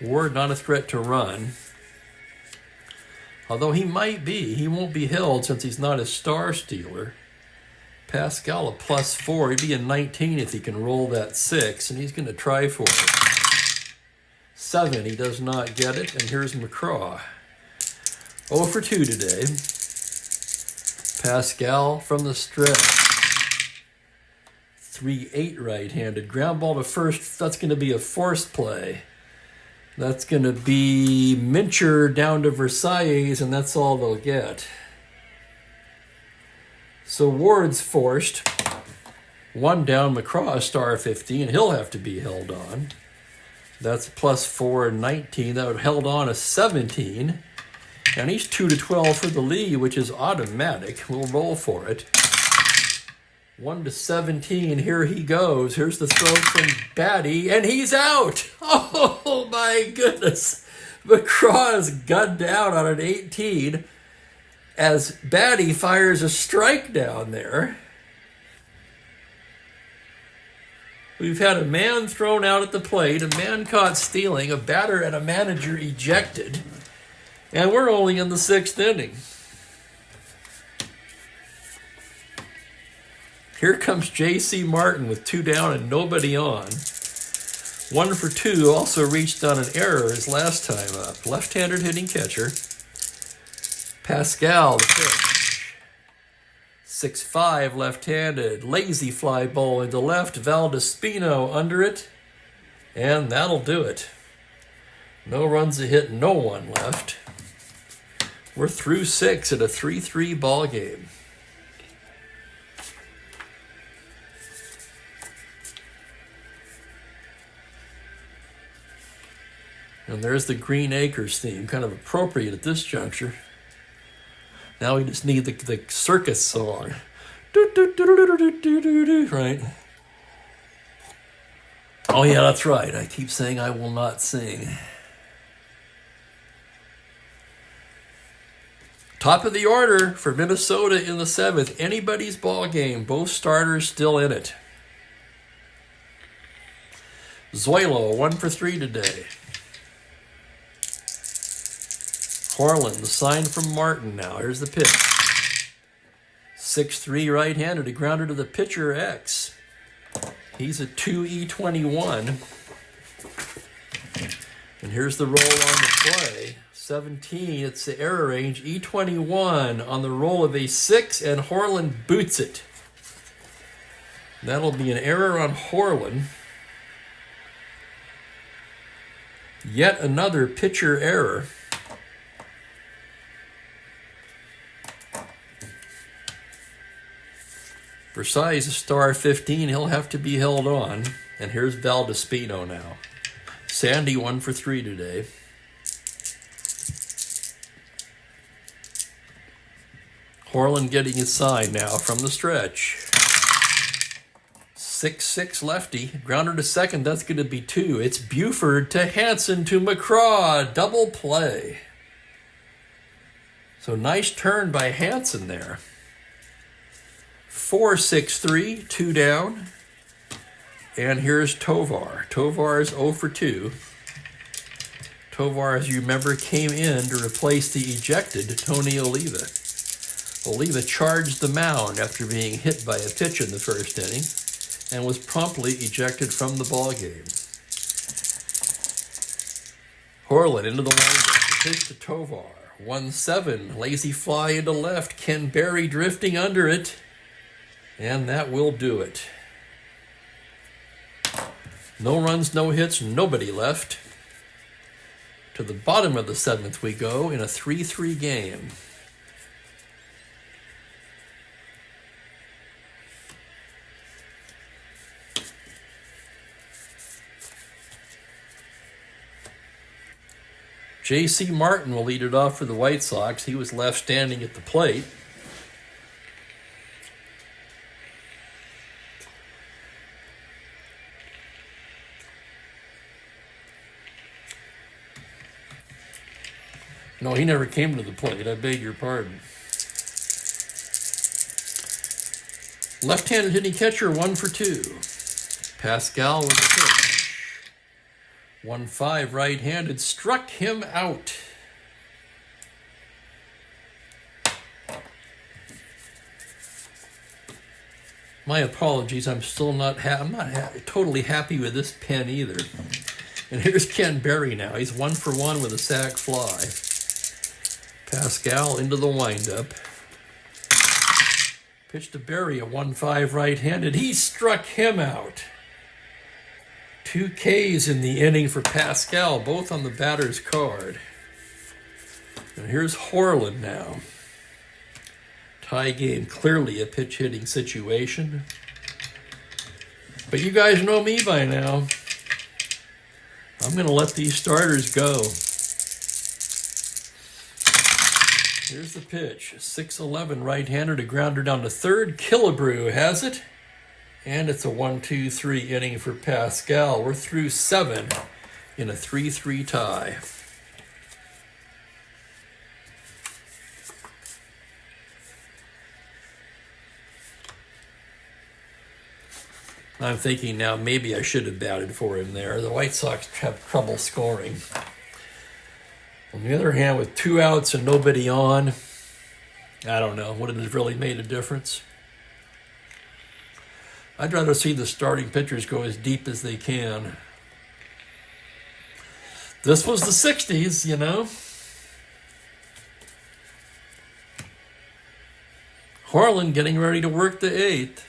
Ward not a threat to run. Although he might be. He won't be held since he's not a star stealer. Pascual a +4. He'd be a 19 if he can roll that 6. And he's going to try for it. 7. He does not get it. And here's McCraw. 0 for 2 today. Pascual from the stretch. 3-8 right-handed. Ground ball to first. That's going to be a forced play. That's going to be Mincher down to Versailles, and that's all they'll get. So Ward's forced. 1 down, McCraw, star 15. He'll have to be held on. That's +4 and 19. That would held on a 17. And he's 2-12 for the lead, which is automatic. We'll roll for it. 1 to 17. Here he goes. Here's the throw from Batty, and he's out. Oh my goodness! McCraw is gunned down on an 18 as Batty fires a strike down there. We've had a man thrown out at the plate, a man caught stealing, a batter and a manager ejected. And we're only in the 6th inning. Here comes J.C. Martin with 2 down and nobody on. 1 for 2, also reached on an error his last time up. Left-handed hitting catcher. Pascual, the pitch. 6-5 left-handed. Lazy fly ball into left. Valdespino under it. And that'll do it. No runs a hit, no one left. We're through 6 at a 3-3 ball game. And there's the Green Acres theme, kind of appropriate at this juncture. Now we just need the circus song. Right? Oh yeah, that's right. I keep saying I will not sing. Top of the order for Minnesota in the 7th. Anybody's ball game. Both starters still in it. Zoilo, 1 for 3 today. Horlen, the sign from Martin now. Here's the pitch. 6-3 right-handed. A grounder to the pitcher, X. He's a 2E21. And here's the roll on the play. 17, it's the error range. E21 on the roll of a 6, and Horlen boots it. That'll be an error on Horlen. Yet another pitcher error. Versailles is star 15. He'll have to be held on. And here's Valdespino now. Sandy 1 for 3 today. Horlen getting his sign now from the stretch. 6-6 lefty. Grounder to second. That's going to be 2. It's Buford to Hansen to McCraw. Double play. So nice turn by Hansen there. 4-6-3. 2 down. And here's Tovar. Tovar is 0 for 2. Tovar, as you remember, came in to replace the ejected Tony Oliva. Oliva charged the mound after being hit by a pitch in the first inning and was promptly ejected from the ballgame. Horlen into the windup. Pitch to Tovar. 1-7. Lazy fly into left. Ken Berry drifting under it. And that will do it. No runs, no hits, nobody left. To the bottom of the 7th we go in a 3-3 game. J.C. Martin will lead it off for the White Sox. He was left standing at the plate. No, he never came to the plate. I beg your pardon. Left-handed hitting catcher, 1 for 2. Pascual with the pitch. 1-5 right-handed, struck him out. My apologies, I'm still not totally happy with this pen either. And here's Ken Berry now. He's 1 for 1 with a sac fly. Pascual into the windup. Pitch to Berry, a 1-5 right-handed. He struck him out. 2 Ks in the inning for Pascual, both on the batter's card. And here's Horlen now. Tie game, clearly a pitch hitting situation. But you guys know me by now. I'm going to let these starters go. Here's the pitch. 6-11 right-hander to grounder down to third. Killebrew has it. And it's a 1-2-3 inning for Pascual. We're through 7 in a 3-3 tie. I'm thinking now maybe I should have batted for him there. The White Sox have trouble scoring. On the other hand, with 2 outs and nobody on, I don't know. Would it have really made a difference? I'd rather see the starting pitchers go as deep as they can. This was the 60s, you know. Horlen getting ready to work the 8th.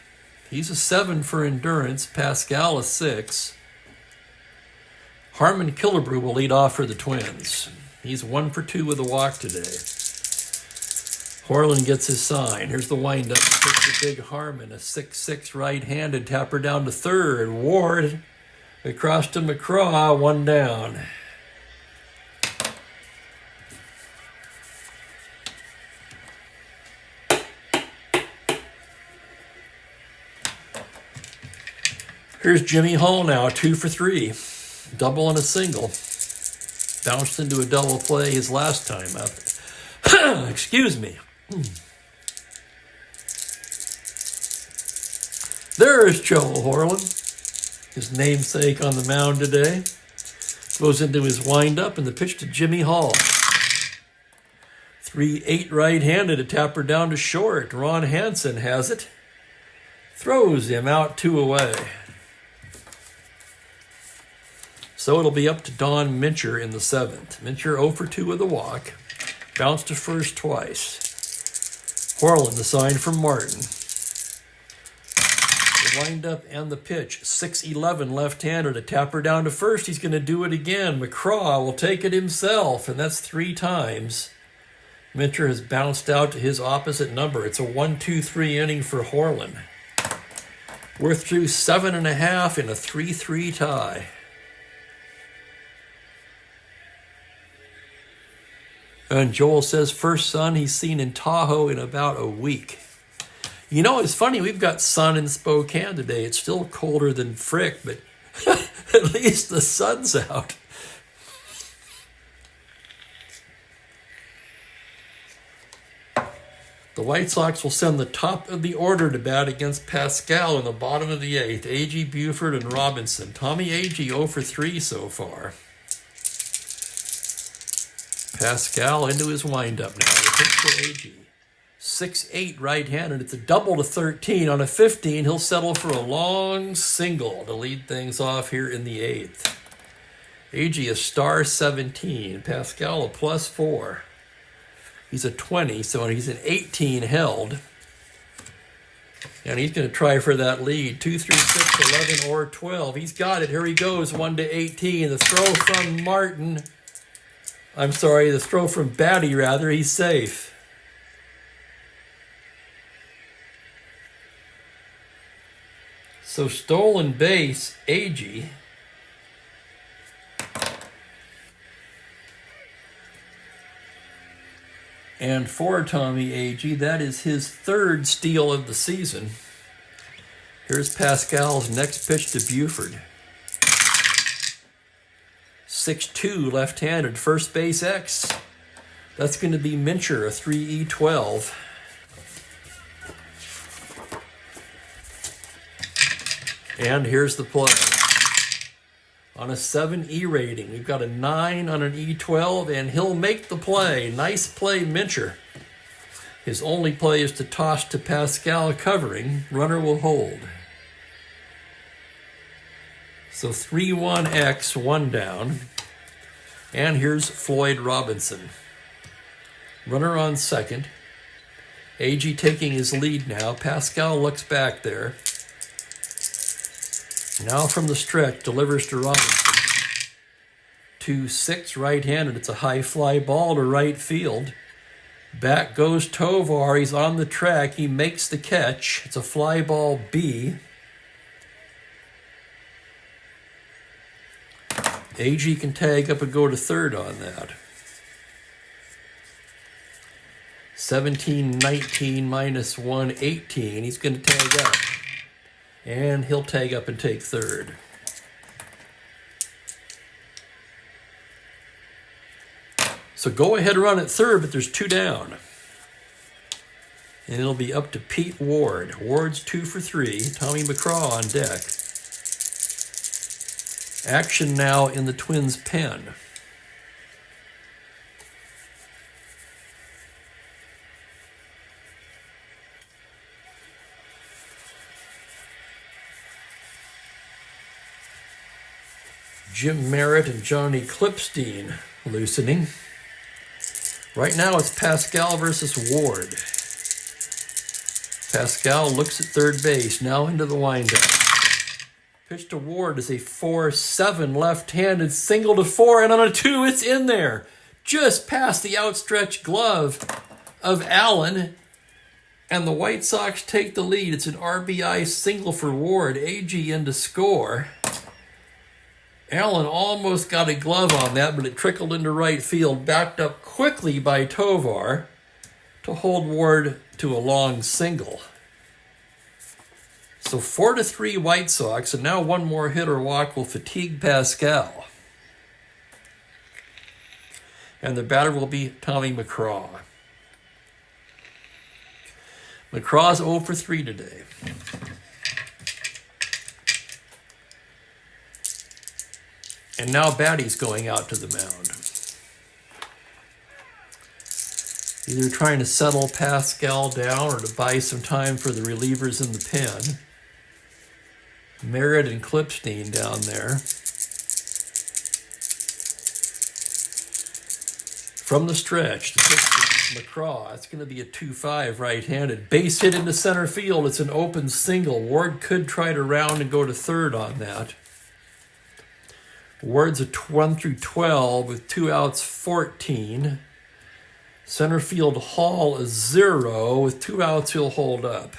He's a 7 for endurance. Pascual a 6. Harmon Killebrew will lead off for the Twins. He's 1 for 2 with a walk today. Horlen gets his sign. Here's the windup. Pitch to Big Harmon, a 6-6 right-handed. Tapper down to third. Ward across to McCraw. 1 down. Here's Jimmy Hall now, 2 for 3. Double and a single. Bounced into a double play his last time up. Excuse me. There's Joe Horlen, his namesake on the mound today. Goes into his windup and the pitch to Jimmy Hall. 3-8 right-handed, a tapper down to short. Ron Hansen has it. Throws him out 2 away. So it'll be up to Don Mincher in the 7th. Mincher 0 for 2 with a walk. Bounced to first twice. Horlen, the sign from Martin. The windup and the pitch. 6-11 left-hander. A tapper down to first. He's going to do it again. McCraw will take it himself, and that's 3 times. Mincher has bounced out to his opposite number. It's a 1-2-3 inning for Horlen. We're through 7.5 in a 3-3 tie. And Joel says first sun he's seen in Tahoe in about a week. You know, it's funny, we've got sun in Spokane today. It's still colder than frick, but at least the sun's out. The White Sox will send the top of the order to bat against Pascual in the bottom of the 8th. Agee, Buford, and Robinson. Tommy Agee 0 for 3 so far. Pascual into his windup now. The pitch for Agee. 6-8 right-handed. It's a double to 13. On a 15, he'll settle for a long single to lead things off here in the 8th. Agee a star 17. Pascual a +4. He's a 20, so he's an 18 held. And he's going to try for that lead. 2, 3, 6, 11, or 12. He's got it. Here he goes. 1 to 18. The throw from Martin. I'm sorry, the throw from Batty, rather. He's safe. So stolen base, Agee. And for Tommy Agee, that is his third steal of the season. Here's Pascual's next pitch to Buford. 6-2 left-handed, first base X. That's going to be Mincher, a 3E12. And here's the play. On a 7E rating, we've got a 9 on an E12, and he'll make the play. Nice play, Mincher. His only play is to toss to Pascual covering. Runner will hold. So 3-1X, one down. And here's Floyd Robinson. Runner on second. Agee taking his lead now. Pascual looks back there. Now from the stretch, delivers to Robinson. 2-6 right-handed. It's a high fly ball to right field. Back goes Tovar. He's on the track. He makes the catch. It's a fly ball B. Agee can tag up and go to third on that. 17-19 minus 1-18. He's going to tag up. And he'll tag up and take third. So go ahead run at third, but there's two down. And it'll be up to Pete Ward. Ward's 2 for 3. Tommy McCraw on deck. Action now in the Twins' pen. Jim Merritt and Johnny Clipstein loosening. Right now it's Pascual versus Ward. Pascual looks at third base, now into the windup. Pitch to Ward is a 4-7 left-handed single to 4, and on a 2 it's in there. Just past the outstretched glove of Allen, and the White Sox take the lead. It's an RBI single for Ward. Agee in to score. Allen almost got a glove on that, but it trickled into right field, backed up quickly by Tovar to hold Ward to a long single. So 4-3 White Sox, and now one more hit or walk will fatigue Pascual. And the batter will be Tommy McCraw. McCraw's 0 for 3 today. And now Batty's going out to the mound. Either trying to settle Pascual down or to buy some time for the relievers in the pen. Merritt and Clipstein down there. From the stretch, the pitch to McCraw. It's going to be a 2-5 right-handed. Base hit into center field. It's an open single. Ward could try to round and go to third on that. Ward's a 1 through 12 with 2 outs, 14. Center field Hall is 0 with 2 outs. He'll hold up.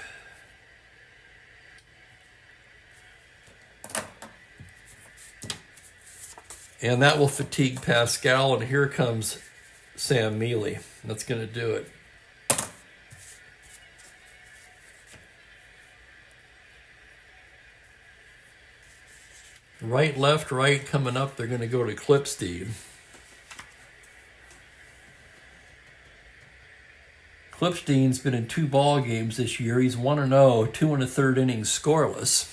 And that will fatigue Pascual, and here comes Sam Mealy. That's going to do it. Right, left, right coming up. They're going to go to Clipstein. Clipstein's been in 2 ball games this year. He's 1-0, 2 1/3 innings scoreless.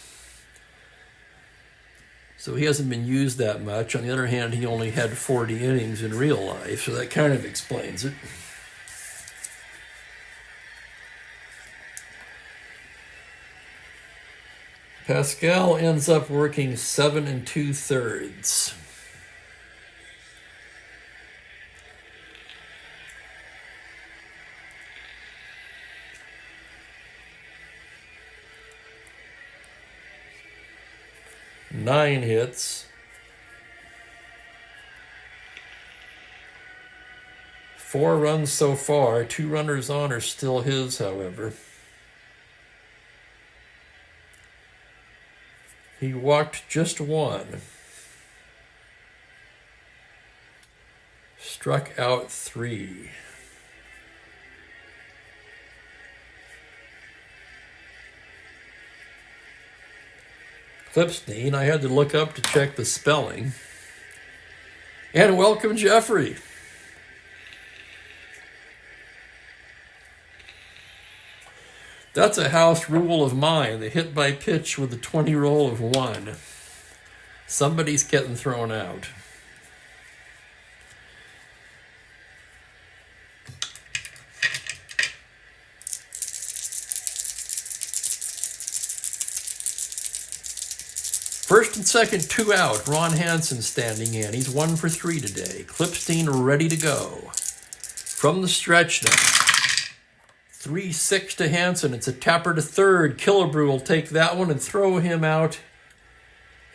So he hasn't been used that much. On the other hand, he only had 40 innings in real life, so that kind of explains it. Pascual ends up working 7 2/3. Nine hits. 4 runs so far. 2 runners on are still his, however. He walked just 1. Struck out 3. Clipstein. I had to look up to check the spelling. And welcome, Jeffrey. That's a house rule of mine. The hit by pitch with the 20 roll of 1. Somebody's getting thrown out. First and second, 2 out. Ron Hansen standing in. He's 1 for 3 today. Clipstein ready to go. From the stretch now. 3-6 to Hansen. It's a tapper to third. Killebrew will take that one and throw him out.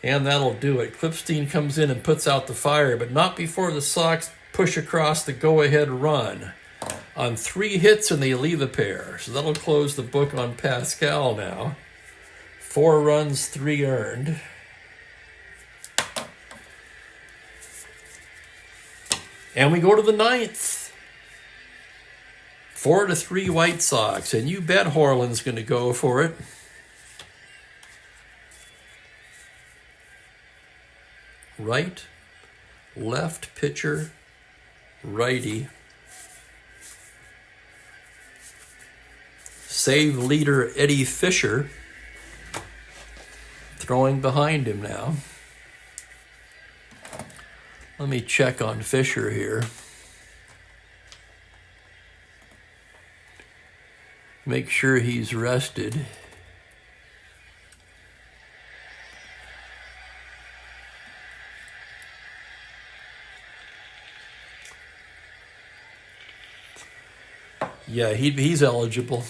And that'll do it. Clipstein comes in and puts out the fire, but not before the Sox push across the go-ahead run. On 3 hits and they leave a pair. So that'll close the book on Pascual now. 4 runs, 3 earned. And we go to the 9th. 4-3 White Sox. And you bet Horlen's going to go for it. Right, left pitcher, righty. Save leader Eddie Fisher. Throwing behind him now. Let me check on Fisher here. Make sure he's rested. Yeah, he's eligible.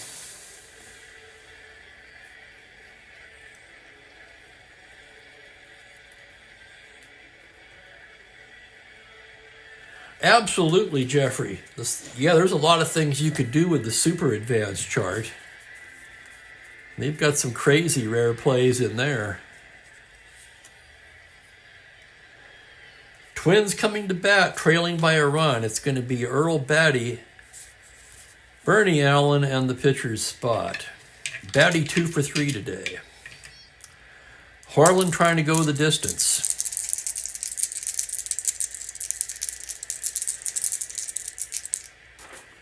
Absolutely, Jeffrey. There's a lot of things you could do with the super advanced chart. They've got some crazy rare plays in there. Twins coming to bat, trailing by a run. It's going to be Earl Batty, Bernie Allen, and the pitcher's spot. Batty 2 for 3 today. Horlen trying to go the distance.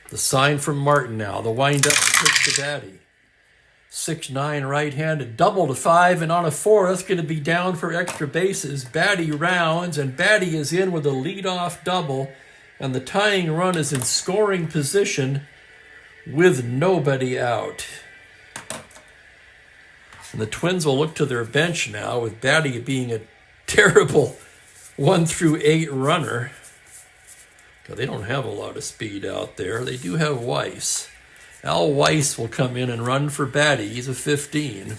The sign from Martin now. The wind-up pitch to Batty. 6'9", right-handed. Double to 5, and on a 4th, going to be down for extra bases. Batty rounds, and Batty is in with a leadoff double, and the tying run is in scoring position with nobody out. And the Twins will look to their bench now, with Batty being a terrible 1-8 runner. They don't have a lot of speed out there. They do have Weiss. Al Weiss will come in and run for Batty. He's a 15.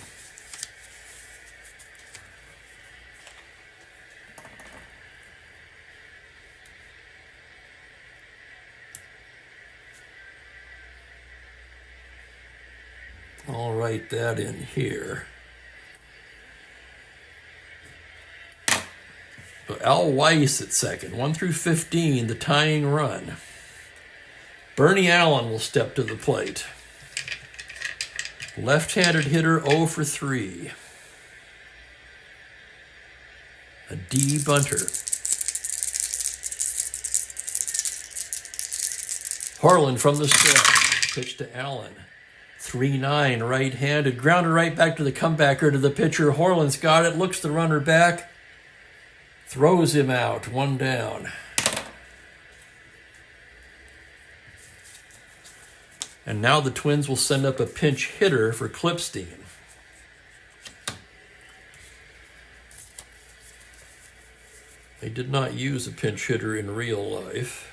I'll write that in here. So Al Weiss at second, 1-15, the tying run. Bernie Allen will step to the plate. Left-handed hitter, 0 for 3. A D bunter. Horlen from the stretch. Pitch to Allen. 3-9, right-handed. Grounded right back to the comebacker to the pitcher. Horlen's got it, looks the runner back. Throws him out, 1 down. And now the Twins will send up a pinch hitter for Clipstein. They did not use a pinch hitter in real life.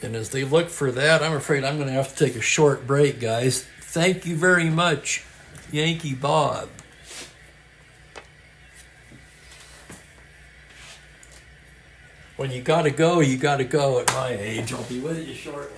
And as they look for that, I'm afraid I'm going to have to take a short break, guys. Thank you very much, Yankee Bob. When you got to go, you got to go at my age. I'll be with you shortly.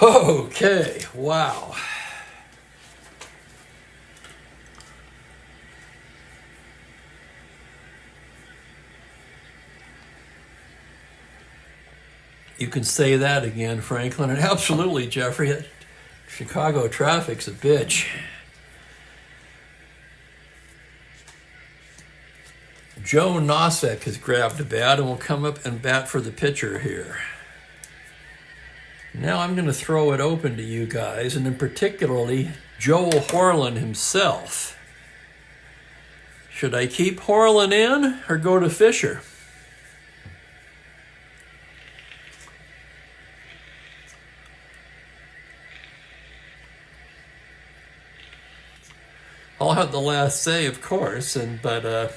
Okay, wow. You can say that again, Franklin. And absolutely, Jeffrey, Chicago traffic's a bitch. Joe Nosek has grabbed a bat and will come up and bat for the pitcher here. Now I'm going to throw it open to you guys, and in particularly Joel Horlen himself. Should I keep Horlen in or go to Fisher? I'll have the last say, of course, but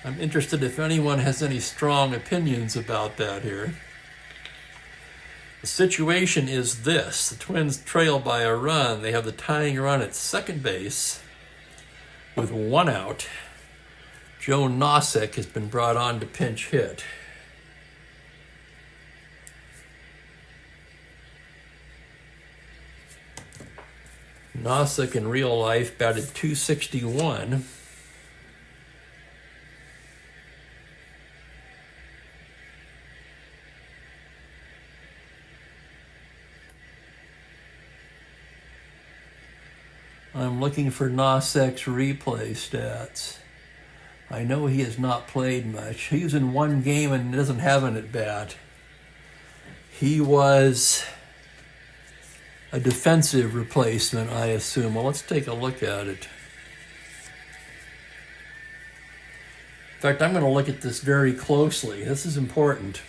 I'm interested if anyone has any strong opinions about that here. The situation is this. The Twins trail by a run. They have the tying run at second base with 1 out. Joe Nosek has been brought on to pinch hit. Nosek in real life batted .261. I'm looking for Nosek's replay stats. I know he has not played much. He was in 1 game and doesn't have an at-bat. He was a defensive replacement, I assume. Well, let's take a look at it. In fact, I'm going to look at this very closely. This is important.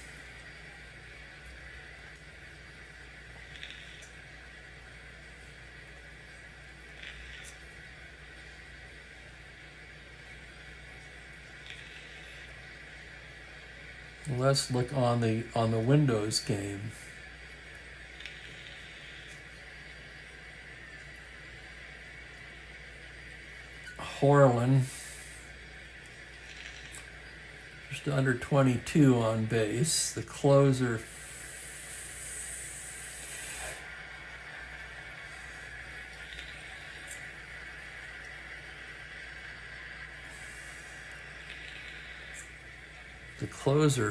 Let's look on the Windows game. Horlen, just under 22 on base. The closer,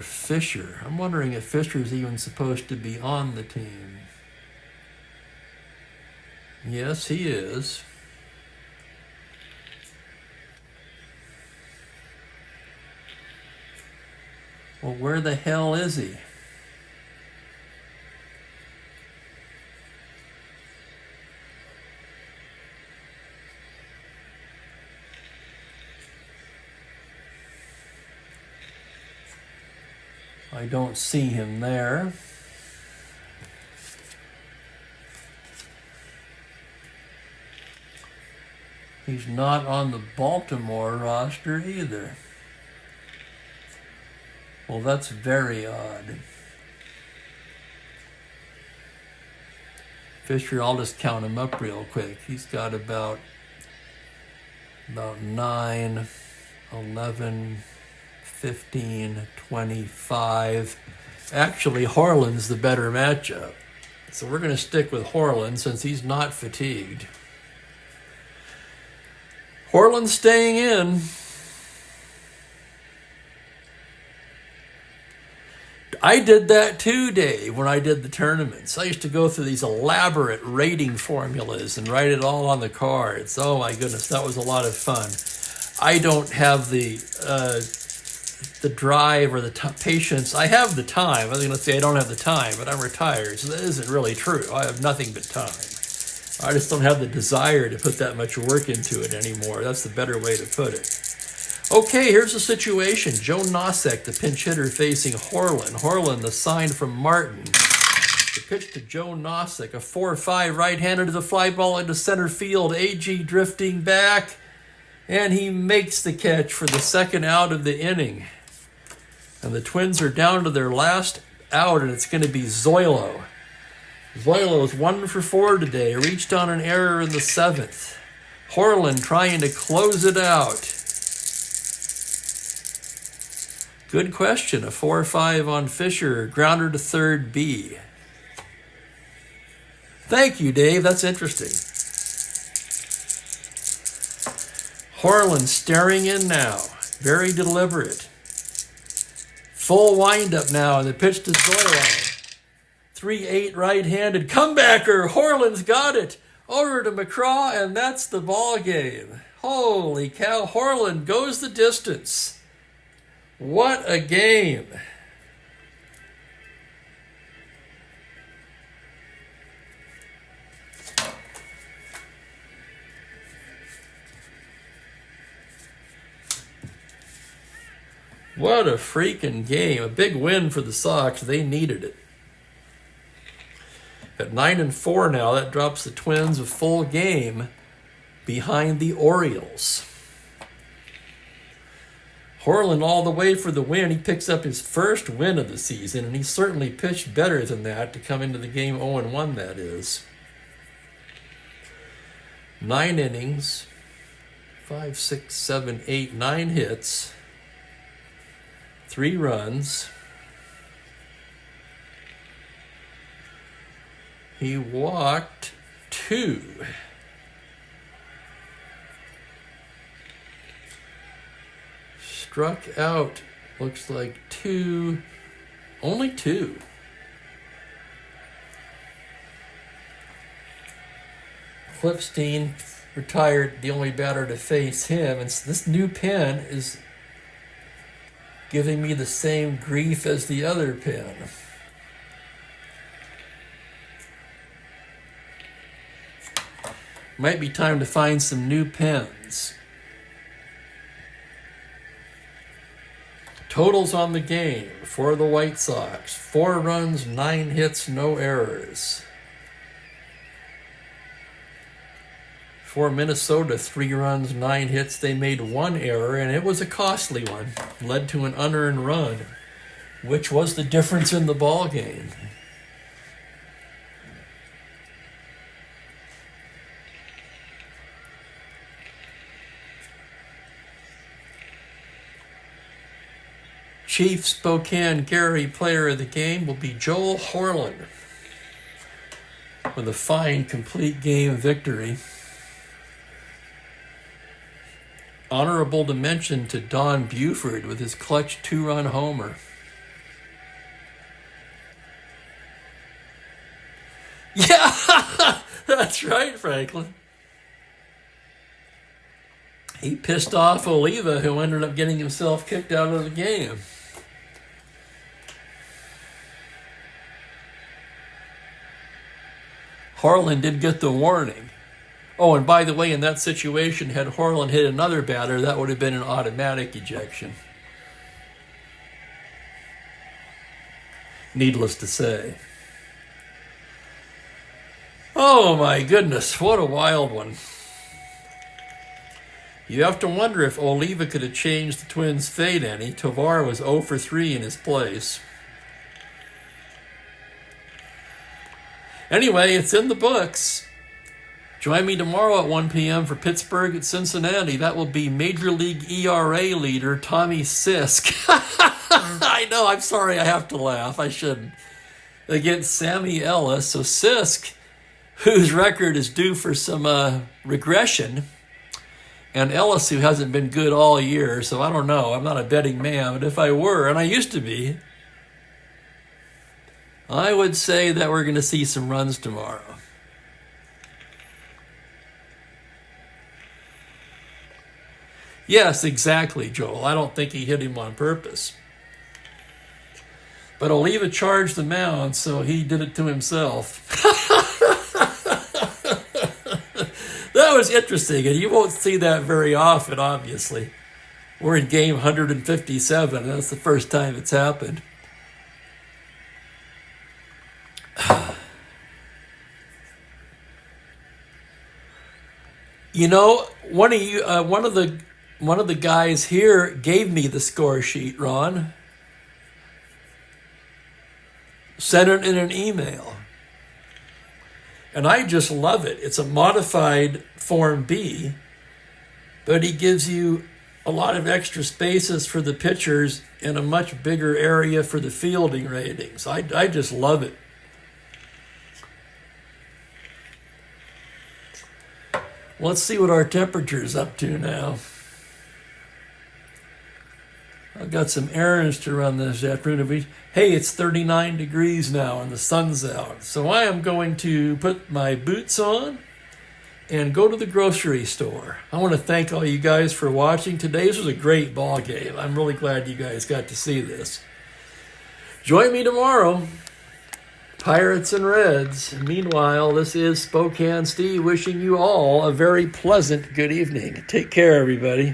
Fisher. I'm wondering if Fisher's even supposed to be on the team. Yes, he is. Well, where the hell is he? I don't see him there. He's not on the Baltimore roster either. Well, that's very odd. Fisher, I'll just count him up real quick. He's got about 9, 11, 15, 25. Actually, Horlen's the better matchup. So we're going to stick with Horlen since he's not fatigued. Horlen's staying in. I did that too, Dave, when I did the tournaments. I used to go through these elaborate rating formulas and write it all on the cards. Oh my goodness, that was a lot of fun. I don't have the drive or the patience. I have the time. I was going to say I don't have the time, but I'm retired, so that isn't really true. I have nothing but time. I just don't have the desire to put that much work into it anymore. That's the better way to put it. Okay, here's the situation. Joe Nosek, the pinch hitter, facing Horlen. Horlen, the sign from Martin. The pitch to Joe Nosek, a 4-5 right-hander to the fly ball into center field. AG drifting back, and he makes the catch for the second out of the inning. And the Twins are down to their last out, and it's going to be Zoilo. Zoilo is 1 for 4 today, reached on an error in the 7th. Horlen trying to close it out. Good question. A 4-5 on Fisher. Grounder to third B. Thank you, Dave. That's interesting. Horlen staring in now. Very deliberate. Full windup now, and the pitch to Zoylan. 3-8 right-handed. Comebacker. Horlen's got it. Over to McCraw, and that's the ball game. Holy cow. Horlen goes the distance. What a game. What a freaking game. A big win for the Sox. They needed it. At 9-4 now, that drops the Twins a full game behind the Orioles. Horlen all the way for the win. He picks up his first win of the season, and he certainly pitched better than that to come into the game 0-1, that is. 9 innings, 5, 6, 7, 8, 9 hits, 3 runs. He walked 2. Struck out, looks like 2, only 2. Clipstein retired, the only batter to face him, and this new pen is giving me the same grief as the other pen. Might be time to find some new pens. Totals on the game for the White Sox. 4 runs, 9 hits, no errors. For Minnesota, 3 runs, 9 hits. They made 1 error, and it was a costly one. Led to an unearned run, which was the difference in the ball game. Chief Spokane Gary player of the game will be Joel Horlen with a fine complete game victory. Honorable to mention to Don Buford with his clutch 2-run homer. Yeah, that's right, Franklin. He pissed off Oliva, who ended up getting himself kicked out of the game. Horlen did get the warning. Oh, and by the way, in that situation, had Horlen hit another batter, that would have been an automatic ejection. Needless to say. Oh my goodness, what a wild one. You have to wonder if Oliva could have changed the Twins' fate any. Tovar was 0 for 3 in his place. Anyway, it's in the books. Join me tomorrow at 1 p.m. for Pittsburgh at Cincinnati. That will be Major League ERA leader Tommy Sisk. I know, I'm sorry, I have to laugh. I shouldn't. Against Sammy Ellis. So Sisk, whose record is due for some regression, and Ellis, who hasn't been good all year, so I don't know. I'm not a betting man, but if I were, and I used to be, I would say that we're going to see some runs tomorrow. Yes, exactly, Joel. I don't think he hit him on purpose. But Oliva charged the mound, so he did it to himself. That was interesting, and you won't see that very often, obviously. We're in game 157. That's the first time it's happened. You know, one of the guys here gave me the score sheet, Ron. Sent it in an email. And I just love it. It's a modified Form B, but he gives you a lot of extra spaces for the pitchers and a much bigger area for the fielding ratings. I just love it. Let's see what our temperature's up to now. I've got some errands to run this afternoon. Hey, it's 39 degrees now and the sun's out. So I am going to put my boots on and go to the grocery store. I want to thank all you guys for watching today. This was a great ball game. I'm really glad you guys got to see this. Join me tomorrow. Pirates and Reds. Meanwhile, this is Spokane Steve wishing you all a very pleasant good evening. Take care, everybody.